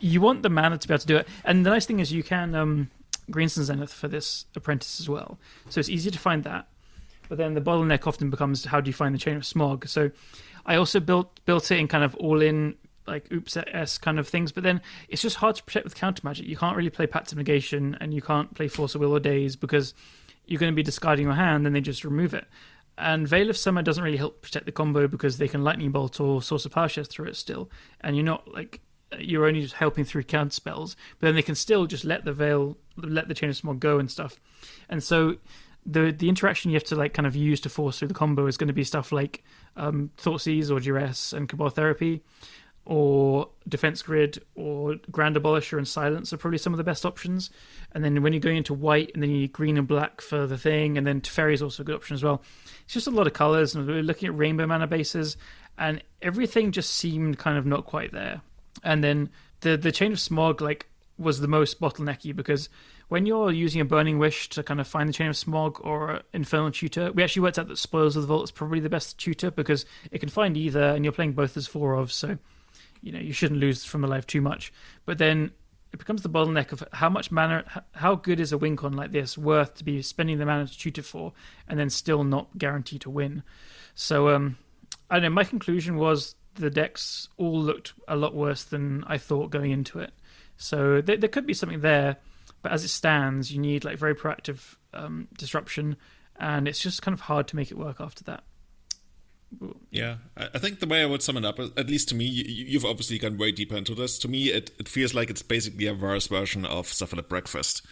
you want the mana to be able to do it, and the nice thing is you can Greensun Zenith for this apprentice as well, so it's easy to find that. But then the bottleneck often becomes, how do you find the Chain of Smog? So I also built it in kind of all-in, like Oops-esque kind of things, but then it's just hard to protect with counter magic. You can't really play Pact of Negation, and you can't play Force of Will or Daze, because you're going to be discarding your hand and they just remove it. And Veil of Summer doesn't really help protect the combo, because they can Lightning Bolt or Source of Plowshares through it still, and you're not like, you're only just helping through counter spells, but then they can still just let the Chain of Smog go and stuff. And so the interaction you have to like kind of use to force through the combo is going to be stuff like Thoughtseize or Duress and Cabal Therapy, or Defense Grid, or Grand Abolisher and Silence are probably some of the best options. And then when you're going into white, and then you need green and black for the thing, and then Teferi is also a good option as well. It's just a lot of colours, and we're looking at rainbow mana bases, and everything just seemed kind of not quite there. And then the Chain of Smog like was the most bottlenecky, because when you're using a Burning Wish to kind of find the Chain of Smog or Infernal Tutor, we actually worked out that Spoils of the Vault is probably the best tutor, because it can find either, and you're playing both as 4 of, so you know you shouldn't lose from alive too much. But then it becomes the bottleneck of how much mana, how good is a win con like this worth to be spending the mana to tutor for, and then still not guaranteed to win. So I don't know, my conclusion was the decks all looked a lot worse than I thought going into it. So there could be something there, but as it stands, you need like very proactive disruption, and it's just kind of hard to make it work after that. Yeah, I think the way I would sum it up, at least to me, you've obviously gone way deeper into this. To me, it feels like it's basically a worse version of Cephalid Breakfast.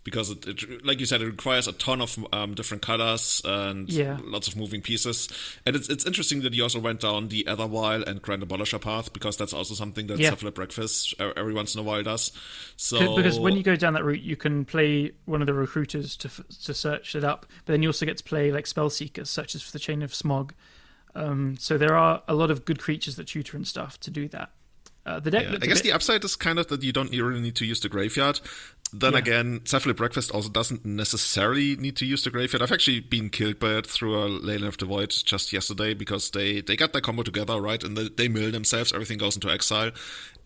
Because it, like you said, it requires a ton of different colors and lots of moving pieces. And it's interesting that you also went down the Etherwile and Grand Abolisher path, because that's also something that Cephalid Breakfast every once in a while does. So because when you go down that route, you can play one of the recruiters to search it up, but then you also get to play like Spellseekers, such as for the Chain of Smog. So there are a lot of good creatures that tutor and stuff to do that. The deck. I guess the upside is kind of that you don't really need to use the graveyard. Then again, Cephalid Breakfast also doesn't necessarily need to use the graveyard. I've actually been killed by it through a Leyline of the Void just yesterday, because they got their combo together, right? And they mill themselves, everything goes into exile.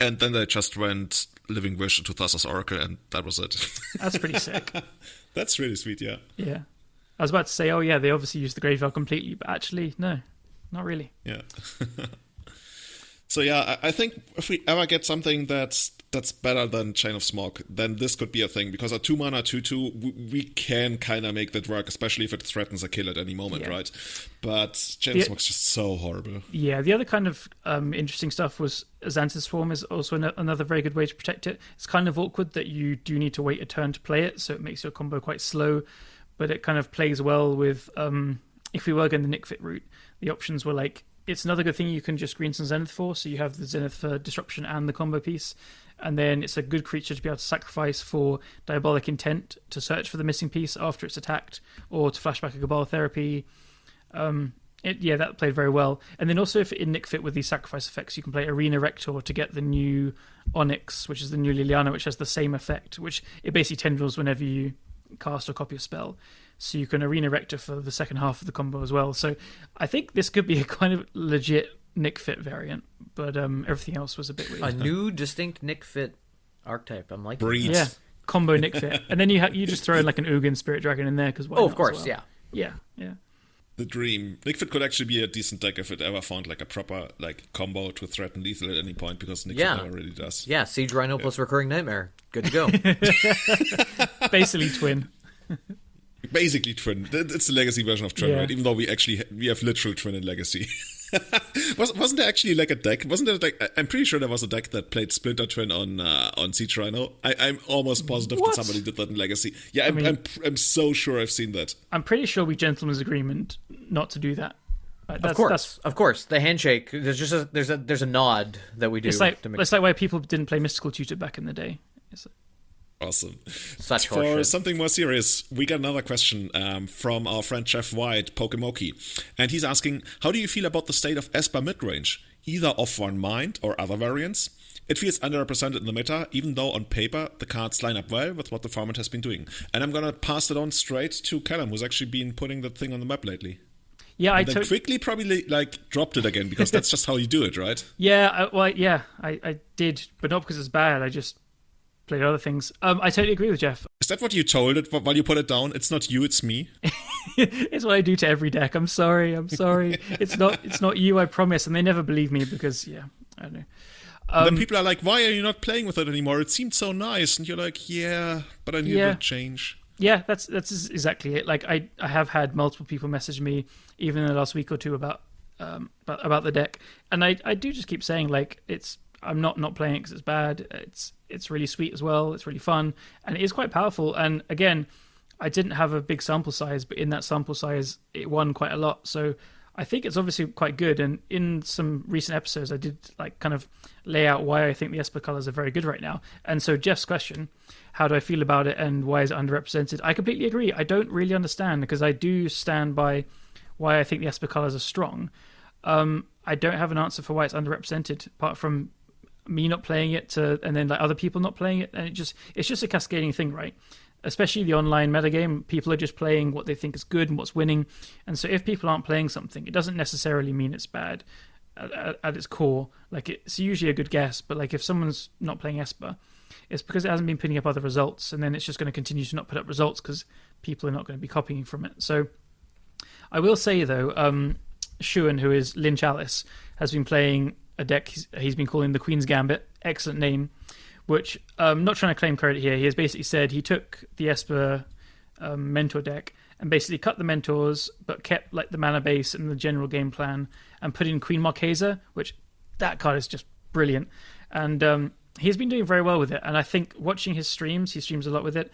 And then they just went Living Wish into Thassa's Oracle, and that was it. That's pretty sick. That's really sweet, yeah. Yeah. I was about to say, oh yeah, they obviously used the graveyard completely, but actually, no, not really. Yeah. So yeah, I think if we ever get something that's better than Chain of Smog, then this could be a thing, because a 2 mana 2/2 we can kind of make that work, especially if it threatens a kill at any moment, right? But Chain of Smog's just so horrible. Yeah, the other kind of interesting stuff was Xanthid Swarm is also another very good way to protect it. It's kind of awkward that you do need to wait a turn to play it, so it makes your combo quite slow, but it kind of plays well with if we were going the Nick Fit route, the options were like, it's another good thing you can just green some Zenith for, so you have the Zenith for disruption and the combo piece, and then it's a good creature to be able to sacrifice for Diabolic Intent to search for the missing piece after it's attacked, or to flashback a Cabal Therapy. That played very well. And then also if in Nick Fit with these sacrifice effects, you can play Arena Rector to get the new Onyx, which is the new Liliana, which has the same effect, which it basically tendrils whenever you cast or copy a spell. So you can Arena Rector for the second half of the combo as well. So I think this could be a kind of legit Nick Fit variant, but everything else was a bit weird. A new distinct Nick Fit archetype. I'm like, Breed. Yeah, combo Nick Fit. And then you just throw in like an Ugin Spirit Dragon in there because of course, yeah. The dream. Nick Fit could actually be a decent deck if it ever found like a proper like combo to threaten lethal at any point, because Nick Fit never really does. Yeah, Siege Rhino plus Recurring Nightmare. Good to go. Basically twin. Basically twin. It's the legacy version of twin, right? Even though we have literal twin in legacy. Wasn't there actually like a deck? Wasn't there like, I'm pretty sure there was a deck that played Splinter Twin on Siege Rhino. I'm almost positive that somebody did that in Legacy. Yeah, I'm so sure I've seen that. I'm pretty sure we gentlemen's agreement not to do that. Of course. The handshake. There's just there's a nod that we do. It's like why people didn't play Mystical Tutor back in the day. Awesome. Such For horseshit. something more serious, we got another question from our friend Jeff White, Pokemoki. And he's asking, how do you feel about the state of Esper midrange? Either off one mind or other variants? It feels underrepresented in the meta, even though on paper the cards line up well with what the format has been doing. And I'm going to pass it on straight to Callum, who's actually been putting that thing on the map lately. Yeah, I quickly probably like dropped it again, because that's just how you do it, right? Yeah, I did, but not because it's bad. I just played other things. I totally agree with Jeff. Is that what you told it while you put it down? It's not you, it's me. It's what I do to every deck. I'm sorry. It's not you, I promise. And they never believe me because, I don't know. Then people are like, why are you not playing with it anymore? It seemed so nice. And you're like, yeah, but I need a change. Yeah, that's exactly it. Like I have had multiple people message me even in the last week or two about the deck, and I do just keep saying like I'm not playing it because it's bad. It's really sweet as well. It's really fun, and it is quite powerful. And again, I didn't have a big sample size, but in that sample size, it won quite a lot. So I think it's obviously quite good. And in some recent episodes, I did like kind of lay out why I think the Esper colors are very good right now. And so Jeff's question, how do I feel about it and why is it underrepresented? I completely agree. I don't really understand, because I do stand by why I think the Esper colors are strong. I don't have an answer for why it's underrepresented, apart from me not playing it and then like other people not playing it. And it's just a cascading thing, right? Especially the online metagame, people are just playing what they think is good and what's winning. And so if people aren't playing something, it doesn't necessarily mean it's bad at its core. Like it's usually a good guess, but like if someone's not playing Esper, it's because it hasn't been putting up other results, and then it's just going to continue to not put up results because people are not going to be copying from it. So I will say though, Shuan, who is Lynch Alice, has been playing a deck he's been calling the Queen's Gambit. Excellent name. Which I'm not trying to claim credit here. He has basically said he took the Esper mentor deck and basically cut the mentors, but kept like the mana base and the general game plan, and put in Queen Marquesa, which that card is just brilliant. And he's been doing very well with it. And I think watching his streams, he streams a lot with it.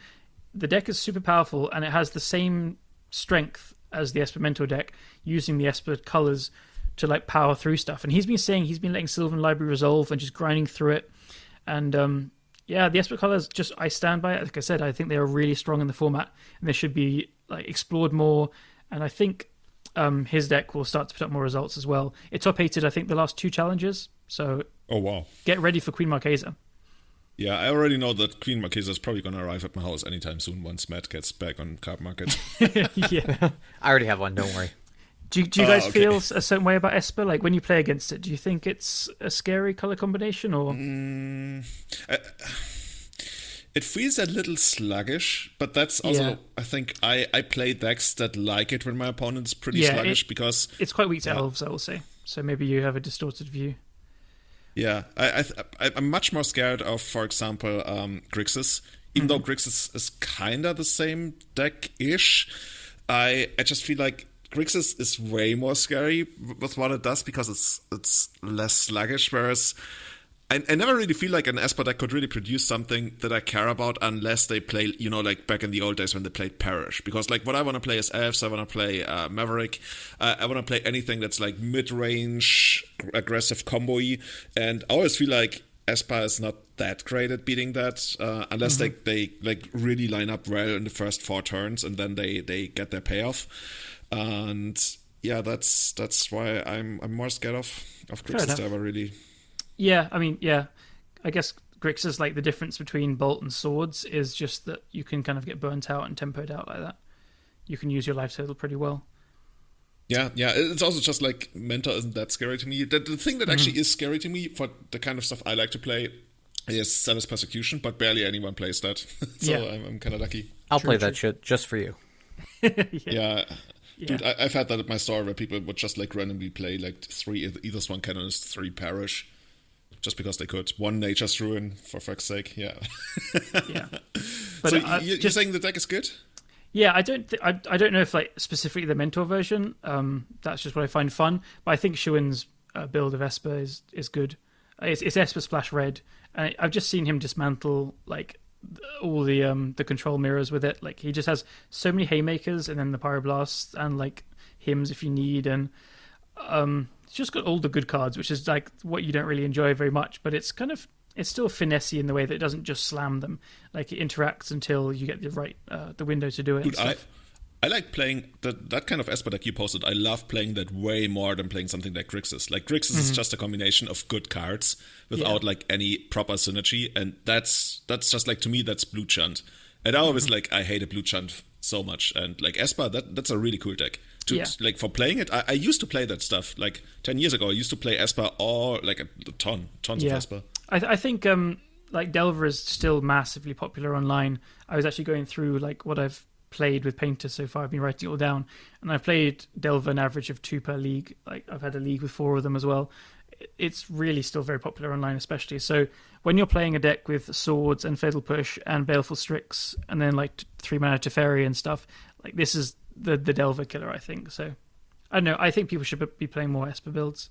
The deck is super powerful, and it has the same strength as the Esper mentor deck, using the Esper colors to like power through stuff. And he's been saying he's been letting Sylvan Library resolve and just grinding through it. And the Esper colors, just I stand by it. Like I said, I think they are really strong in the format, and they should be like explored more. And I think his deck will start to put up more results as well. It top 8'd, I think, the last 2 challenges. So oh wow, get ready for Queen Marquesa. Yeah, I already know that Queen Marquesa is probably going to arrive at my house anytime soon once Matt gets back on card market. Yeah, I already have one. Don't worry. Do you guys feel a certain way about Esper? Like when you play against it, do you think it's a scary color combination, or? It feels a little sluggish, but that's also, I think I play decks that like it when my opponent's pretty sluggish, because it's quite weak to elves, I will say. So maybe you have a distorted view. Yeah, I'm much more scared of, for example, Grixis. Even though Grixis is kind of the same deck-ish, I just feel like Grixis is way more scary with what it does, because it's less sluggish, whereas I never really feel like an Esper deck could really produce something that I care about unless they play, like back in the old days when they played Parish. Because like what I want to play is Elves, I want to play Maverick, I want to play anything that's like mid-range, aggressive combo-y, and I always feel like Esper is not that great at beating that, unless they like really line up well in the first 4 turns, and then they get their payoff. And yeah, that's why I'm more scared of Grixis Delver, really. Yeah, I mean, yeah, I guess Grixis, like the difference between Bolt and Swords is just that you can kind of get burnt out and tempoed out like that. You can use your life total pretty well. Yeah, it's also just like Mentor isn't that scary to me. The thing that actually is scary to me for the kind of stuff I like to play is Zealous Persecution, but barely anyone plays that. So I'm kind of lucky. I'll play that shit just for you. Yeah. Dude, I've had that at my store where people would just like randomly play like 3 Aether-Sworn Canonist, 3 Parish, just because they could. 1 Nature's Ruin, for fuck's sake. Yeah. Yeah. But so you're saying the deck is good? Yeah, I don't know if like specifically the Mentor version. That's just what I find fun. But I think Shuin's build of Esper is good. It's Esper splash red, and I've just seen him dismantle like all the control mirrors with it. Like he just has so many haymakers, and then the pyroblasts and like hymns if you need, and it's just got all the good cards, which is like what you don't really enjoy very much. But it's still finessey in the way that it doesn't just slam them. Like it interacts until you get the window to do it. Dude, I like playing that kind of Esper deck you posted. I love playing that way more than playing something like Grixis. Like Grixis is just a combination of good cards without like any proper synergy, and that's just like, to me, that's Blue Chunt. And I always I hated Blue Chunt so much, and like Esper, that's a really cool deck. Like for playing it, I used to play that stuff like 10 years ago. I used to play Esper or like a tons of Esper. I think like Delver is still massively popular online. I was actually going through like what I've played with Painter so far. I've been writing it all down, and I've played Delver an average of 2 per league. Like I've had a league with 4 of them as well. It's really still very popular online, especially. So when you're playing a deck with Swords and Fatal Push and Baleful Strix, and then like 3 mana Teferi and stuff, like this is the Delver killer, I think. So I don't know. I think people should be playing more Esper builds.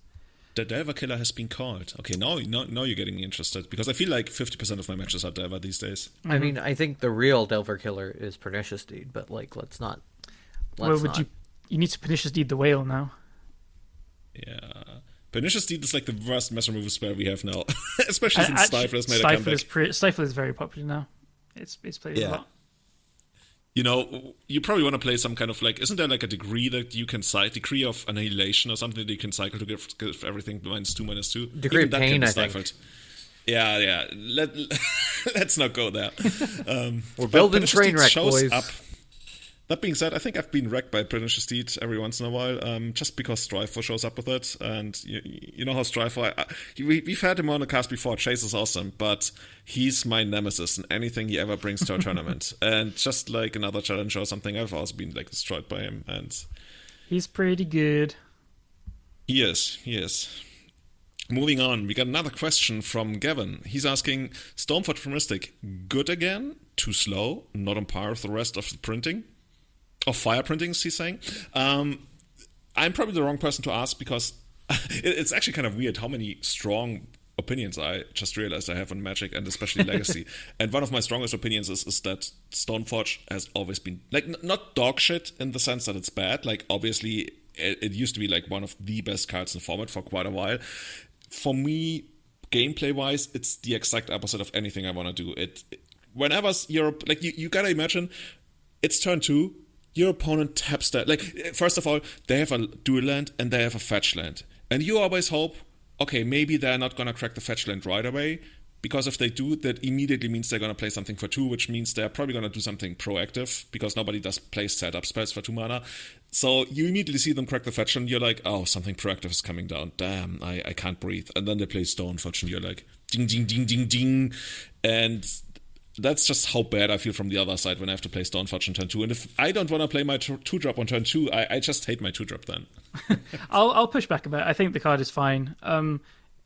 The Delver killer has been called. Okay, now you're getting me interested, because I feel like 50% of my matches are Delver these days. I mean, I think the real Delver killer is Pernicious Deed, but like, let's not. You need to Pernicious Deed the whale now. Yeah. Pernicious Deed is like the worst mess removal spell we have now, especially since Stifle has made a comeback. Stifle is very popular now. It's played a lot. You know, you probably want to play some kind of like, isn't there like a degree that you can cycle, degree of annihilation or something that you can cycle to give everything -2/-2? Degree of pain, I think. Yeah. Let's not go there. We're building train wreck, boys. That being said, I think I've been wrecked by Pernicious Deed every once in a while, just because Strifle shows up with it. And you know how Strifle, we've had him on the cast before. Chase is awesome, but he's my nemesis in anything he ever brings to a tournament. And just like another challenge or something, I've also been like destroyed by him. And he's pretty good. He is. Moving on, we got another question from Gavin. He's asking, Stormforge for Mystic, good again? Too slow? Not on par with the rest of the printing? Of fire printings, he's saying. I'm probably the wrong person to ask, because it's actually kind of weird how many strong opinions I just realized I have on Magic, and especially Legacy. And one of my strongest opinions is that Stoneforge has always been, like, not dog shit in the sense that it's bad. Like, obviously, it used to be like one of the best cards in the format for quite a while. For me, gameplay-wise, it's the exact opposite of anything I want to do. Whenever you're, like, you gotta imagine, it's turn 2, your opponent taps that. Like, first of all, they have a dual land and they have a fetch land. And you always hope, okay, maybe they're not going to crack the fetch land right away, because if they do, that immediately means they're going to play something for 2, which means they're probably going to do something proactive, because nobody does play setup spells for 2 mana. So you immediately see them crack the fetch and you're like, oh, something proactive is coming down. Damn, I can't breathe. And then they play Stoneforge and you're like, ding, ding, ding, ding, ding. And that's just how bad I feel from the other side when I have to play Stoneforge on turn 2. And if I don't want to play my 2-drop on turn 2, I just hate my 2-drop then. I'll push back a bit. I think the card is fine.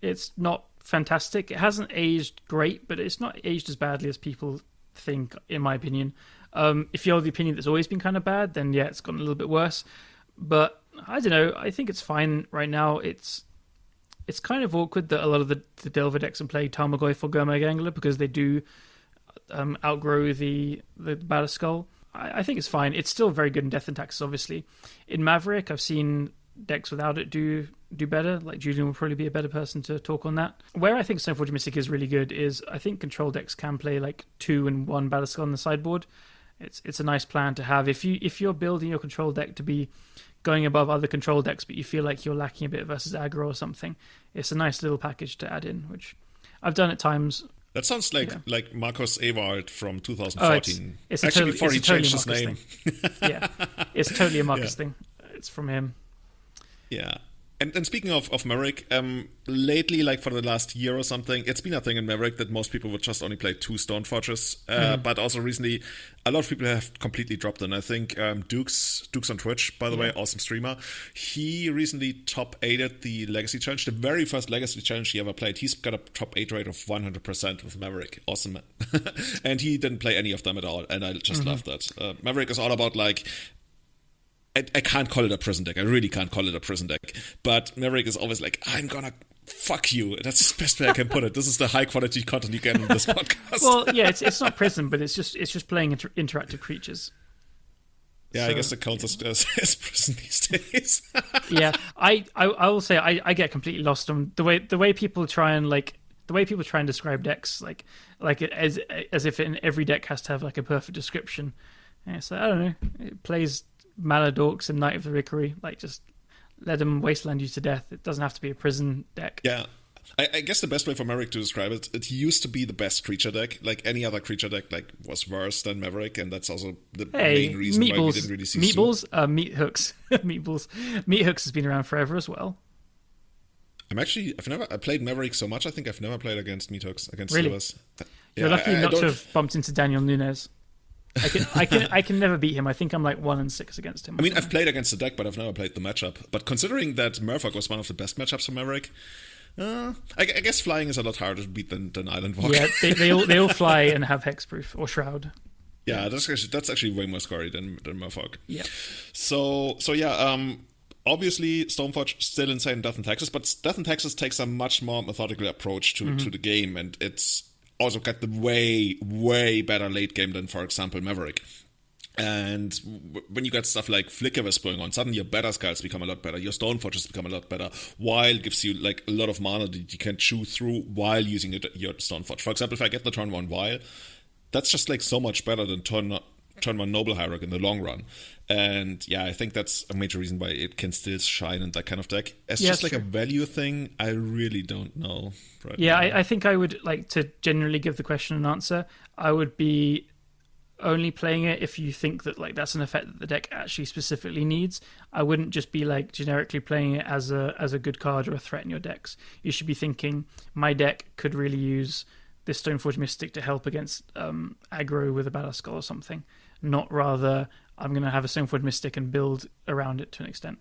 It's not fantastic. It hasn't aged great, but it's not aged as badly as people think, in my opinion. If you're the opinion that's always been kind of bad, then yeah, it's gotten a little bit worse. But I don't know. I think it's fine right now. It's kind of awkward that a lot of the Delver decks play Tarmogoyf or Gurmag Angler, because they do outgrow the Battle Skull. I think it's fine. It's still very good in Death and Taxes, obviously. In Maverick, I've seen decks without it do better. Like, Julian will probably be a better person to talk on that. Where I think Stoneforge Mystic is really good is, I think control decks can play like 2 and 1 Battle Skull on the sideboard. It's a nice plan to have. If you're building your control deck to be going above other control decks, but you feel like you're lacking a bit versus aggro or something. It's a nice little package to add in, which I've done at times. That sounds like Yeah. like Marcus Ewald from 2014. It's Actually, before he totally changed his Marcus name. thing. Yeah, it's totally a Marcus thing. It's from him. Yeah. And speaking of Maverick, lately, like for the last year or something, it's been a thing in Maverick that most people would just only play 2 Stoneforges. But also recently, a lot of people have completely dropped in. I think Dukes on Twitch, by the way, awesome streamer. He recently top 8'd the Legacy Challenge, the very first Legacy Challenge he ever played. He's got a top 8 rate of 100% with Maverick. Awesome, man. And he didn't play any of them at all, and I just love that. Maverick is all about like... I can't call it a prison deck. I really can't call it a prison deck. But Maverick is always like, I'm gonna fuck you. That's the best way I can put it. This is the high quality content you get in this podcast. Well, yeah, it's not prison, but it's just playing interactive creatures. Yeah, So, I guess it counts as prison these days. Yeah, I will say I get completely lost on the way people try and describe decks like as if every deck has to have like a perfect description. And so I don't know. It plays Maladorks and Knight of the Rickery. Like, just let them wasteland you to death. It doesn't have to be a prison deck. Yeah. I guess the best way for Maverick to describe it used to be the best creature deck. Like, any other creature deck like was worse than Maverick, and that's also the main reason why we didn't really see meat hooks. Meat hooks has been around forever as well. I played Maverick so much, I think I've never played against Meat Hooks, against Really? Silvers. You're lucky not to have bumped into Daniel Nunes. I can never beat him. I think I'm like 1-6 against him. I mean, I've played against the deck, but I've never played the matchup. But considering that Murphock was one of the best matchups for Maverick, I guess flying is a lot harder to beat than Island Walk. Yeah, they all fly and have hexproof or shroud. Yeah, that's actually way more scary than Murphock. Yeah. So yeah, obviously Stoneforge still insane in Death in Texas, but Death in Texas takes a much more methodical approach to the game, and it's also got the way better late game than, for example, Maverick. And when you got stuff like Flickerwisp going on, suddenly your better skulls become a lot better, your Stoneforges become a lot better. Wild gives you like a lot of mana that you can chew through while using your Stoneforge. For example, if I get the turn 1 Wild, that's just like so much better than turn 1 Noble Hierarch in the long run. And yeah, I think that's a major reason why it can still shine in that kind of deck. It's just like a value thing. I really don't know. I think I would like to generally give the question an answer. I would be only playing it if you think that like that's an effect that the deck actually specifically needs. I wouldn't just be like generically playing it as a good card or a threat in your decks. You should be thinking, my deck could really use this Stoneforge Mystic to help against aggro with a Battle Skull or something. Not rather, I'm going to have a Stoneforge Mystic and build around it to an extent.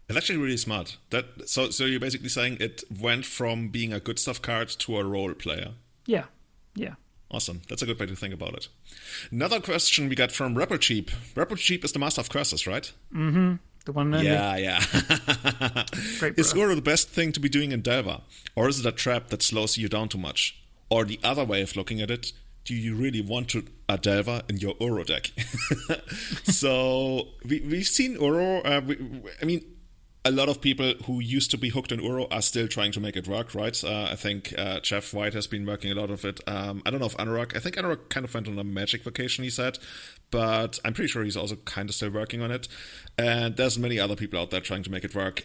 It's actually really smart. So you're basically saying it went from being a good stuff card to a role player. Yeah. Awesome. That's a good way to think about it. Another question we got from Rapper Cheap. Rapper Cheap is the master of curses, right? Mm-hmm. The one and only. Yeah. Great. Is Uro the best thing to be doing in Delver? Or is it a trap that slows you down too much? Or the other way of looking at it, do you really want a Delver in your Uro deck? So we've seen Uro. I mean, a lot of people who used to be hooked in Uro are still trying to make it work, right? I think Jeff White has been working a lot of it. I don't know if Anurag. I think Anurag kind of went on a Magic vacation, he said. But I'm pretty sure he's also kind of still working on it. And there's many other people out there trying to make it work.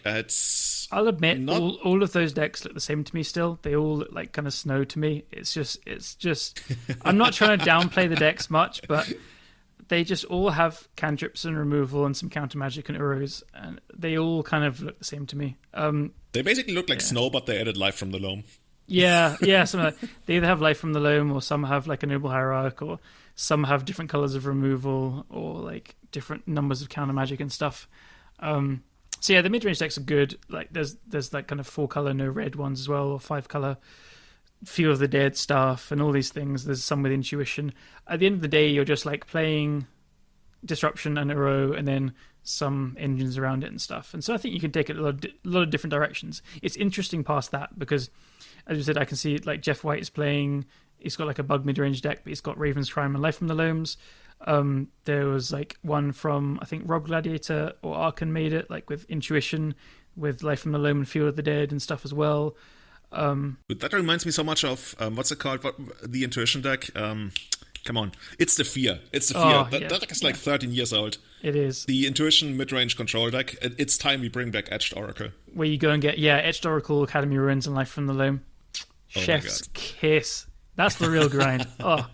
I'll admit, all of those decks look the same to me still. They all look like kind of Snow to me. It's just I'm not trying to downplay the decks much, but they just all have cantrips and removal and some counter magic and Uros, and they all kind of look the same to me. They basically look like Snow, but they added Life from the Loam. Yeah. Some they either have Life from the Loam, or some have like a Noble Hierarch, or some have different colors of removal, or like different numbers of counter magic and stuff. So yeah, the mid-range decks are good. Like there's like kind of 4-color no red ones as well, or 5-color Feel of the Dead stuff, and all these things. There's some with intuition. At the end of the day, you're just like playing disruption and Uro, and then some engines around it and stuff. And so I think you can take it a lot of different directions. It's interesting past that because, as you said, I can see like Jeff White is playing. He's got like a bug mid-range deck, but he's got Raven's Crime and Life from the Loams. There was like one from I think Rob Gladiator or Arkan made it, like with intuition, with Life from the Loam and Field of the Dead and stuff as well. That reminds me so much of what's it called? The intuition deck. Come on. It's the fear. It's the fear. Oh, That deck is like 13 years old. It is. The Intuition mid-range control deck. It's time we bring back Etched Oracle. Where you go and get, Etched Oracle, Academy Ruins, and Life from the Loam. Chef's kiss. That's the real grind. Oh.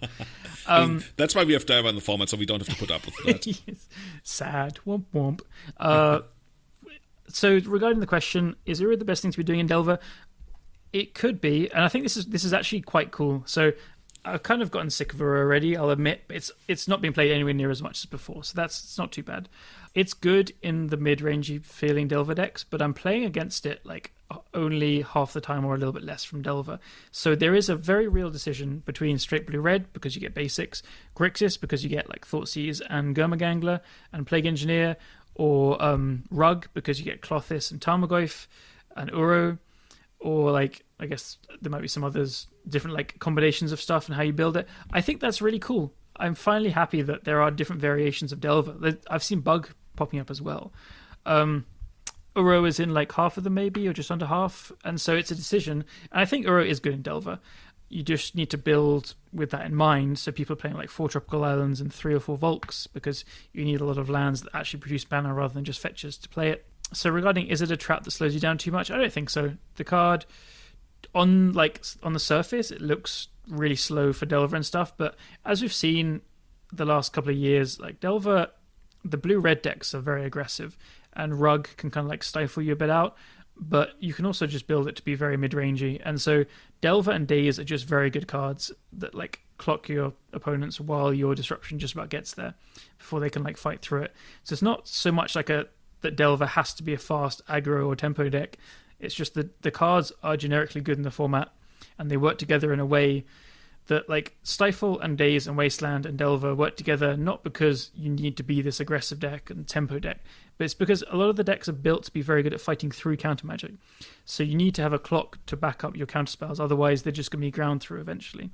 I mean, that's why we have Diver in the format, so we don't have to put up with that. Yes. Sad. Womp womp. So regarding the question, is Uro the best thing to be doing in Delver? It could be, and I think this is actually quite cool. So I've kind of gotten sick of Uro already, I'll admit. It's not been played anywhere near as much as before, so it's not too bad. It's good in the mid-rangey feeling Delver decks, but I'm playing against it like only half the time or a little bit less from Delver. So there is a very real decision between straight blue-red, because you get basics, Grixis, because you get like Thoughtseize and Gurmagangler and Plague Engineer, or Rug, because you get Clothis and Tarmogoyf and Uro, or like, I guess there might be some others, different like combinations of stuff and how you build it. I think that's really cool. I'm finally happy that there are different variations of Delver. I've seen Bug popping up as well. Uro is in like half of them maybe, or just under half, and so it's a decision. And I think Uro is good in Delver. You just need to build with that in mind, so people are playing like 4 Tropical Islands and 3 or 4 Volks, because you need a lot of lands that actually produce mana rather than just fetches to play it. So regarding, is it a trap that slows you down too much? I don't think so. The card, on the surface, it looks really slow for Delver and stuff, but as we've seen the last couple of years, like Delver, the blue-red decks are very aggressive, and Rug can kind of like stifle you a bit out, but you can also just build it to be very mid-rangey. And so Delver and Daze are just very good cards that like clock your opponents while your disruption just about gets there before they can like fight through it. So it's not so much like that Delver has to be a fast aggro or tempo deck. It's just that the cards are generically good in the format, and they work together in a way that like Stifle and Daze and Wasteland and Delver work together, not because you need to be this aggressive deck and tempo deck, but it's because a lot of the decks are built to be very good at fighting through counter magic. So you need to have a clock to back up your counter spells, otherwise they're just going to be ground through eventually.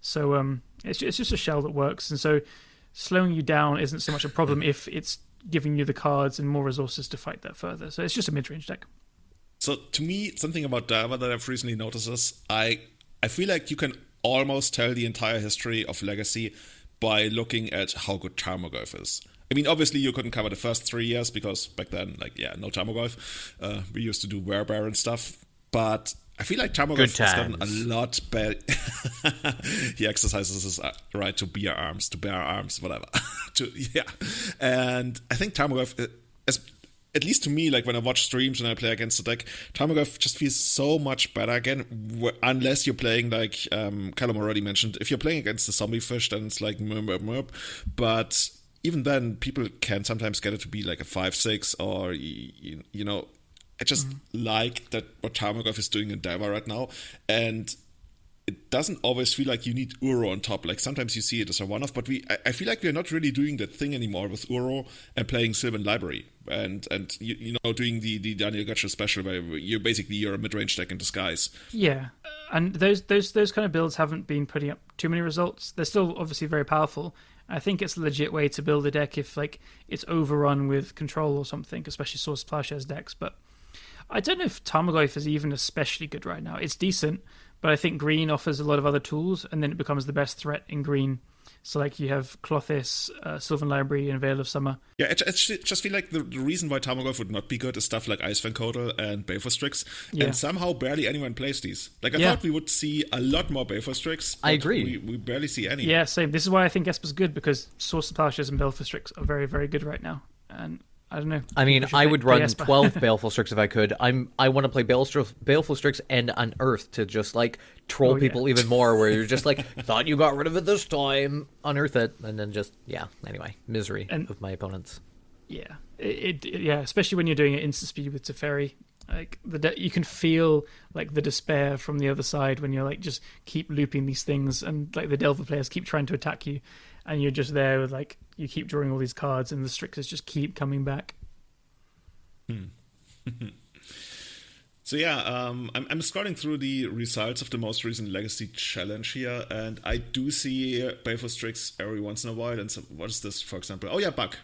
So it's just a shell that works, and so slowing you down isn't so much a problem if it's giving you the cards and more resources to fight that further. So it's just a mid-range deck. So to me, something about Delver that I've recently noticed is I feel like you can almost tell the entire history of Legacy by looking at how good Tarmogoyf is. I mean, obviously you couldn't cover the first 3 years because back then, no Tarmogoyf. We used to do Werebear and stuff, but I feel like Tarmogoyf has gotten a lot better. He exercises his right to bear arms, whatever. And I think Tarmogoyf, at least to me, like when I watch streams and I play against the deck, Tarmogoyf just feels so much better again, unless you're playing like Callum already mentioned. If you're playing against the zombie fish, then it's like merp. But even then, people can sometimes get it to be like a 5/6, or I just like that what Tarmogoyf is doing in Delver right now, and it doesn't always feel like you need Uro on top. Like sometimes you see it as a one-off, but I feel like we're not really doing that thing anymore with Uro and playing Sylvan Library and doing the Daniel Götze special where you're a mid-range deck in disguise. Yeah, and those kind of builds haven't been putting up too many results. They're still obviously very powerful. I think it's a legit way to build a deck if like it's overrun with control or something, especially Source Plowshares decks. But I don't know if Tarmogoyf is even especially good right now. It's decent, but I think green offers a lot of other tools, and then it becomes the best threat in green. So like you have Clothis, Sylvan Library, and Veil of Summer. Yeah, it just feel like the reason why Tarmogoyf would not be good is stuff like Ice Kodal and Baleful Strix, and somehow barely anyone plays these. Like I thought we would see a lot more Baleful Strix. I agree. We barely see any. Yeah, same. This is why I think Esper's good, because Source of Plowshares and Baleful Strix are very, very good right now. And I don't know. I mean, I would run 12 Baleful Strix if I could. I want to play Baleful Strix and Unearth to just like troll people even more, where you're just like, thought you got rid of it this time, unearth it, and then just, anyway, misery of my opponents. Yeah, especially when you're doing it instant speed with Teferi. Like you can feel like the despair from the other side when you're like just keep looping these things, and like the Delver players keep trying to attack you, and you're just there with like you keep drawing all these cards, and the Strixes just keep coming back. So I'm scrolling through the results of the most recent Legacy Challenge here, and I do see Baleful Strix every once in a while. And so, what is this, for example? Oh yeah, Bug.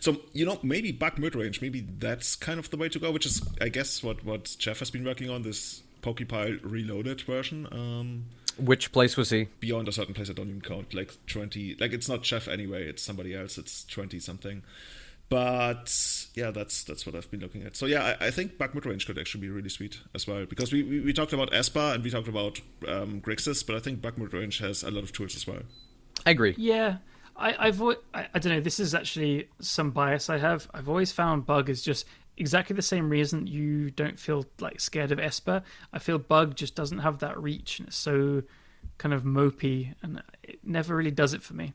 So maybe Bug mid-range, maybe that's kind of the way to go, which is, I guess, what Jeff has been working on, this Pokepile Reloaded version. Which place was he? Beyond a certain place, I don't even count. Like 20. Like it's not Chef anyway. It's somebody else. It's 20 something. But yeah, that's what I've been looking at. So yeah, I think back mid-range could actually be really sweet as well, because we talked about Esper and we talked about Grixis, but I think back mid-range has a lot of tools as well. I agree. Yeah, I don't know. This is actually some bias I have. I've always found Bug is just exactly the same reason you don't feel like scared of Esper. I feel Bug just doesn't have that reach, and it's so kind of mopey, and it never really does it for me.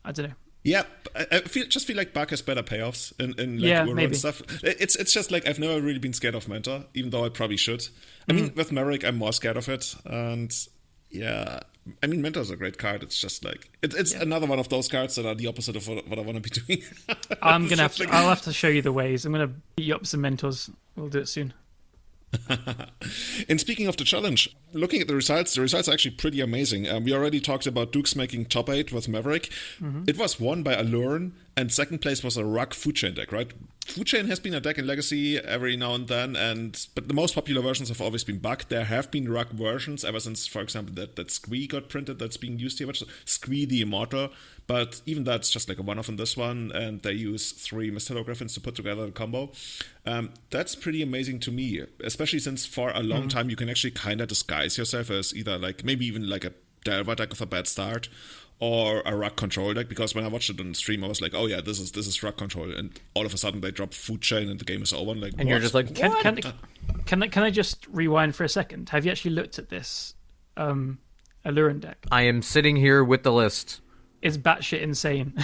I don't know. Yeah, I feel like Bug has better payoffs in like maybe stuff. It's just like I've never really been scared of Mentor, even though I probably should. I mean, with Maverick, I'm more scared of it, and yeah, I mean, Mentor's a great card. It's just like it's another one of those cards that are the opposite of what I want to be doing. I'm gonna I'll have to show you the ways. I'm gonna beat you up some Mentors. We'll do it soon. And speaking of the challenge, looking at the results are actually pretty amazing. We already talked about Dukes making top 8 with Maverick. It was won by Alluren, and second place was a Ruck Food Chain deck, right? Food Chain has been a deck in Legacy every now and then, but the most popular versions have always been Bug. There have been Ruck versions ever since, for example, that Squee got printed that's being used here, which is Squee the Immortal. But even that's just like a one-off in this one, and they use 3 Mistilo Griffins to put together a combo. That's pretty amazing to me, especially since for a long time you can actually kind of disguise yourself as either like maybe even like a Delver deck with a bad start or a Ruck Control deck, because when I watched it on stream I was like, oh yeah, this is Ruck Control, and all of a sudden they drop Food Chain and the game is over. And, like, and you're just like, can I just rewind for a second? Have you actually looked at this Alluren deck? I am sitting here with the list. It's batshit insane.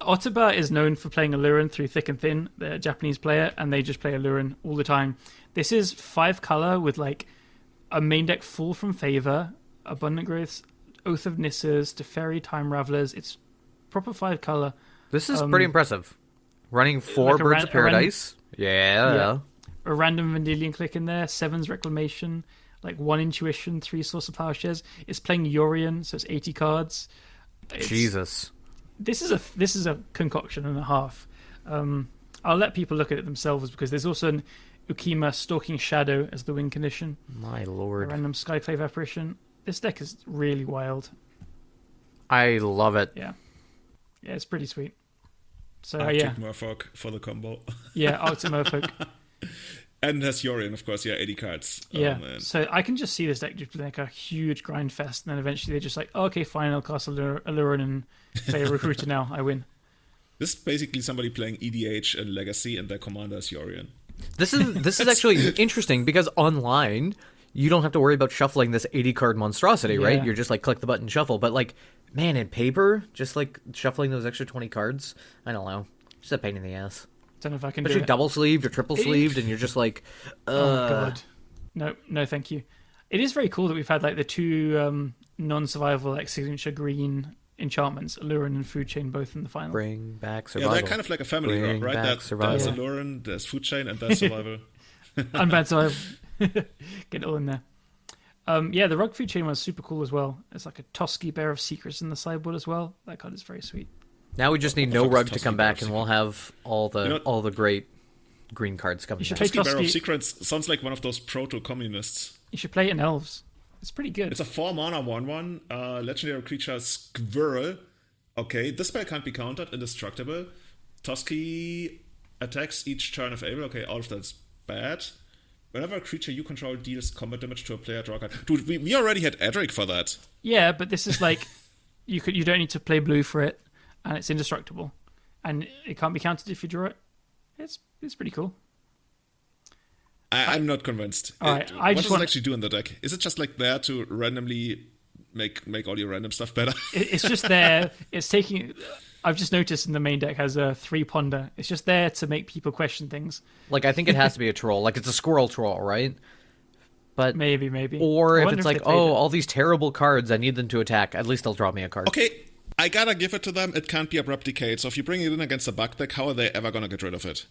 Ottoba is known for playing Alluren through thick and thin. They're a Japanese player, and they just play Alluren all the time. This is 5 color with like a main deck full from Favor, Abundant Growths, Oath of Nissas, Teferi, Time Ravelers. It's proper 5 color. This is pretty impressive. Running 4 like Birds of Paradise. Yeah. A random Vendilion click in there, 7's Reclamation, like 1 Intuition, 3 Source of Plowshares. It's playing Yorion, so it's 80 cards. Jesus. This is a concoction and a half. I'll let people look at it themselves, because there's also an Ukima Stalking Shadow as the win condition. My lord. A random Skyclave Apparition. This deck is really wild. I love it. Yeah, it's pretty sweet. So Arctic Merfolk for the combo. Yeah, Arctic Merfolk. And has Yorion, of course, 80 cards. Yeah, man. so I can just see this deck just being like a huge grind fest, and then eventually they're just like, oh, okay, fine, I'll cast Alluren and play a Recruiter now, I win. This is basically somebody playing EDH and Legacy, and their commander is Yorion. This is actually interesting, because online you don't have to worry about shuffling this 80 card monstrosity, right? You're just like click the button, shuffle. But like, man, in paper, just like shuffling those extra 20 cards, I don't know, just a pain in the ass. Don't know if I can but do you're it. Double sleeved or triple sleeved, and you're just like, oh god, no, thank you. It is very cool that we've had like the 2 non-survival like signature green enchantments, Alluren and Food Chain, both in the final. Bring back survival. Yeah, they're kind of like a family, right? There's Alluren, there's Food Chain, and there's survival. Unbanned survival. Get it all in there. The Rug Food Chain was super cool as well. It's like a Toski Bear of Secrets in the sideboard as well. That card is very sweet. Now we just need no Rug to come back, and we'll have all the great green cards coming. Toski Bear of Secrets sounds like one of those proto-communists. You should play it in Elves. It's pretty good. It's a 4-mana 1/1 legendary creature Squirrel. Okay, this spell can't be countered, indestructible. Toski attacks each turn if able. Okay, all of that's bad. Whenever a creature you control deals combat damage to a player, draw a card. Dude, we already had Edric for that. Yeah, but this is like you don't need to play blue for it, and it's indestructible, and it can't be countered if you draw it. It's pretty cool. I'm not convinced. Right, what does it actually do in the deck? Is it just like there to randomly make all your random stuff better? It's just there. It's taking. I've just noticed in the main deck has a 3 ponder. It's just there to make people question things. Like, I think it has to be a troll. Like, it's a squirrel troll, right? But maybe. Or if it's like, all these terrible cards, I need them to attack. At least they'll draw me a card. Okay, I gotta give it to them. It can't be Abrupt Decay. So if you bring it in against a Bug deck, how are they ever gonna get rid of it?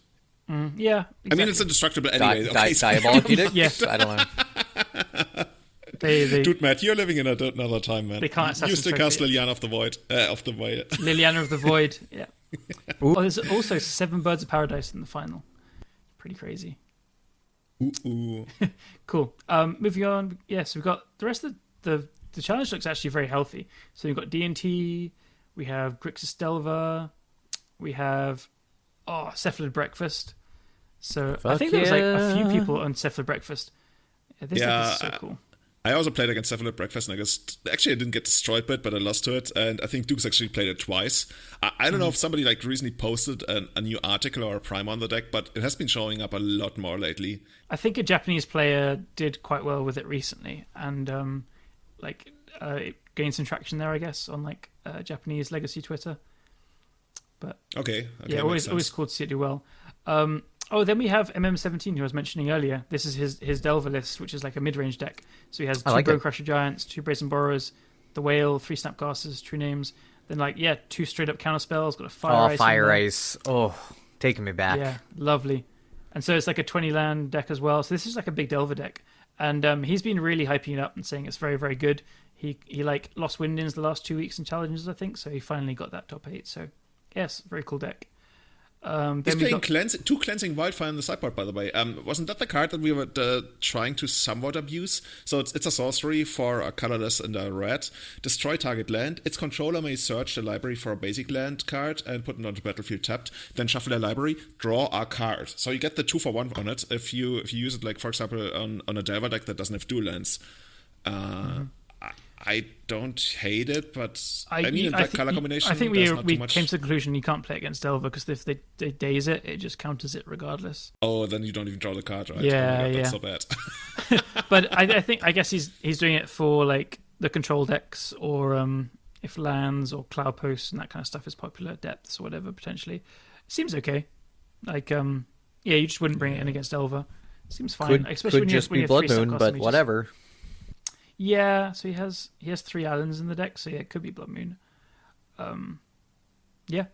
Yeah, exactly. I mean, it's indestructible anyway. Diabolic Edict? Yes. I don't know. Dude, Matt, you're living in another time, man. They can't use the cast Liliana of the Void. Liliana of the Void, yeah. There's also 7 Birds of Paradise in the final. Pretty crazy. Ooh. Cool. Moving on. So we've got the rest of the the challenge looks actually very healthy. So you've got D&T, we have Grixis Delver, we have Cephalid Breakfast. So I think there was like a few people on Cephalid Breakfast. Yeah, this deck is so cool. I also played against Cephalid Breakfast, and I guess actually I didn't get destroyed by it, but I lost to it. And I think Duke's actually played it twice. I don't know if somebody like recently posted a new article or a primer on the deck, but it has been showing up a lot more lately. I think a Japanese player did quite well with it recently, and it gained some traction there, I guess, on like Japanese legacy Twitter. But okay, yeah, always cool to see it do well. Then we have MM17, who I was mentioning earlier. This is his Delver list, which is like a mid-range deck. So he has 2 Bone Crusher Giants, 2 Brazen Borrowers, the Whale, 3 Snapcasters, True Names. Then 2 straight-up counter spells. Got a Fire Ice. Fire Ice. Oh, taking me back. Yeah, lovely. And so it's like a 20-land deck as well. So this is like a big Delver deck. And he's been really hyping it up and saying it's very, very good. He lost Windins the last 2 weeks in challenges, I think. So he finally got that top 8. So yes, very cool deck. He's playing 2 Cleansing Wildfire on the sideboard, by the way. Wasn't that the card that we were trying to somewhat abuse? So it's a sorcery for a colorless and a red. Destroy target land. Its controller may search the library for a basic land card and put it onto battlefield tapped. Then shuffle their library, draw a card. So you get the 2-for-1 on it if you use it, like for example, on a Delver deck that doesn't have dual lands. I don't hate it, but I mean, in that color combination, I think we came to the conclusion you can't play against Delver because if they daze it, it just counters it regardless. Oh, then you don't even draw the card, right? Yeah, That's so bad. But I guess he's doing it for like the control decks, or if lands or cloud posts and that kind of stuff is popular, depths or whatever potentially. It seems okay. Like you just wouldn't bring it in against Delver. Seems fine, especially could when just when be Blood Moon, but whatever. Yeah, so he has 3 islands in the deck, so yeah, it could be Blood Moon. Yeah,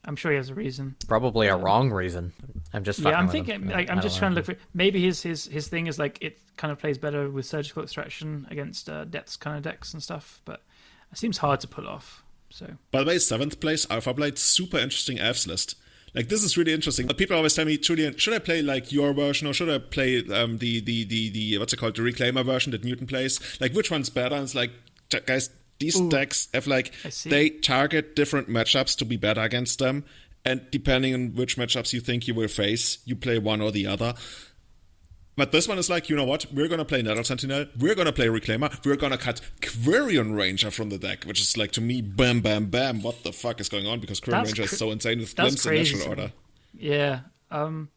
I'm sure he has a reason. Probably a wrong reason. I'm just I'm thinking. I'm just trying to look for. Maybe his thing is like it kind of plays better with Surgical Extraction against depths kind of decks and stuff, but it seems hard to pull off. So, by the way, 7th place Alpha Blade, super interesting elves list. Like, this is really interesting. People always tell me, Julian, should I play like your version or should I play the what's it called, the Reclaimer version that Newton plays? Like, which one's better? And it's like, guys, these decks have they target different matchups to be better against them, and depending on which matchups you think you will face, you play one or the other. But this one is like, you know what? We're going to play Nether Sentinel. We're going to play Reclaimer. We're going to cut Quirion Ranger from the deck, which is like, to me, bam, bam, bam. What the fuck is going on? Because Quirion Ranger is so insane with Glimpse and Natural Order. Yeah. And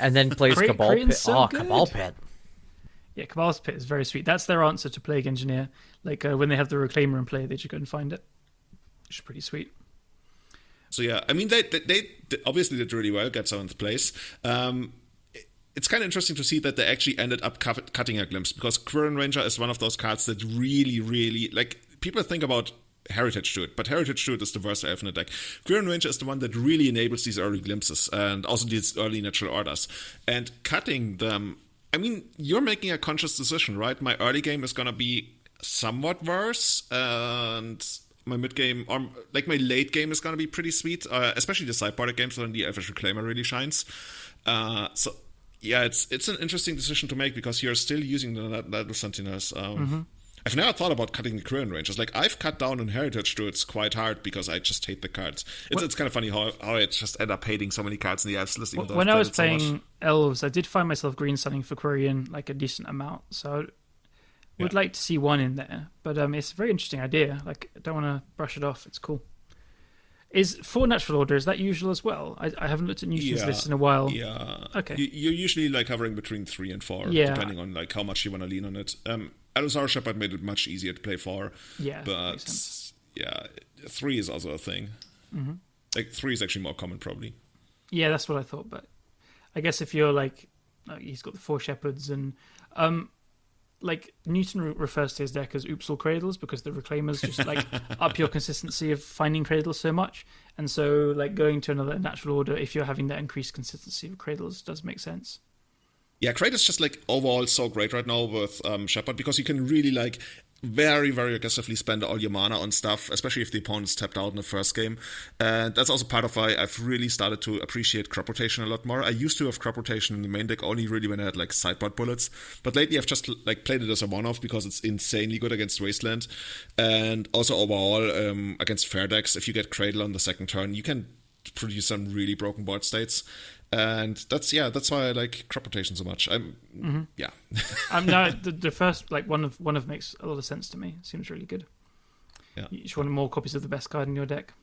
then plays Cabal Pit. So Cabal Pit. Yeah, Cabal's Pit is very sweet. That's their answer to Plague Engineer. Like, when they have the Reclaimer in play, they just go and find it. Which is pretty sweet. So yeah, I mean, they obviously did really well, got 7th place. It's kind of interesting to see that they actually ended up cutting a Glimpse, because Quirion Ranger is one of those cards that really, really, like, people think about Heritage Druid, but Heritage Druid is the worst elf in the deck. Quirion Ranger is the one that really enables these early glimpses and also these early natural orders. And cutting them, I mean, you're making a conscious decision, right? My early game is going to be somewhat worse, and my mid game, or like my late game, is going to be pretty sweet, especially the sideboarded games when the Elfish Reclaimer really shines. So yeah, it's an interesting decision to make, because you're still using the Nether Sentinels. I've never thought about cutting the Quirion Rangers. Like, I've cut down on Heritage Druids quite hard because I just hate the cards. It's kind of funny how I just end up hating so many cards in the Elves list. When I was playing Elves, I did find myself green sunning for Quirion like a decent amount. So I would like to see one in there. But it's a very interesting idea. Like, I don't want to brush it off. It's cool. Is 4 natural order, is that usual as well? I haven't looked at Newton's list in a while. Yeah. Okay. You're usually like hovering between 3 and 4, depending on like how much you want to lean on it. Allosaur Shepherd made it much easier to play 4. Yeah. But yeah, 3 is also a thing. Mm-hmm. Like 3 is actually more common, probably. Yeah, that's what I thought. But I guess if you're like he's got the 4 shepherds, and like Newton refers to his deck as Oops All Cradles, because the Reclaimers just like up your consistency of finding cradles so much. And so like going to another natural order, if you're having that increased consistency of cradles, does make sense. Yeah, Crate is just like overall so great right now with Shepherd, because you can really like very, very aggressively spend all your mana on stuff, especially if the opponent's tapped out in the first game. And that's also part of why I've really started to appreciate crop rotation a lot more. I used to have crop rotation in the main deck only really when I had like sideboard bullets, but lately I've just like played it as a one-off because it's insanely good against Wasteland, and also overall against fair decks. If you get Cradle on the second turn, you can produce some really broken board states. And that's why I like crop rotation so much. No, the first like one of makes a lot of sense to me. It seems really good. Yeah. You just want more copies of the best card in your deck.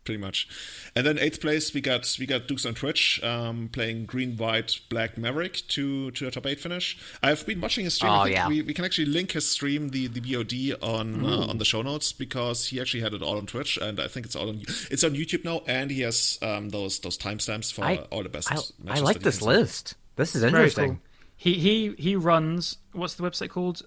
Pretty much. And then 8th place, we got Dukes on Twitch playing green, white, black Maverick to a top 8 finish. I've been watching his stream. We can actually link his stream, the VOD on the show notes, because he actually had it all on Twitch, and I think it's on YouTube now, and he has those timestamps for all the best matches. I like this list. This is interesting. Cool. He runs, what's the website called?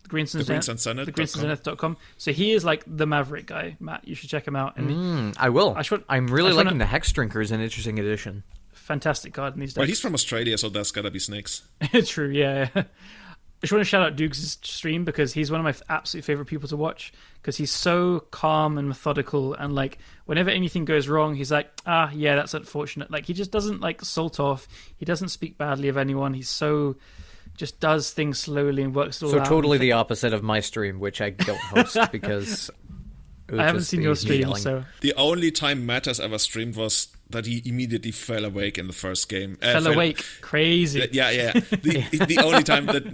The greensunzenith.com. So he is like the Maverick guy, Matt. You should check him out. And I will. I'm really liking the Hex Drinker as an interesting addition. Fantastic card in these days. Well, he's from Australia, so there's gotta be snakes. True, yeah. I just want to shout out Dukes' stream because he's one of my absolute favorite people to watch, because he's so calm and methodical, and like whenever anything goes wrong, he's like, yeah, that's unfortunate. Like he just doesn't like salt off. He doesn't speak badly of anyone. He's so just does things slowly and works it all out. So totally the opposite of my stream, which I don't host because I haven't seen your stream. Yelling. So the only time Matt has ever streamed was that he immediately fell awake in the first game. Fell awake, crazy. Yeah. The only time that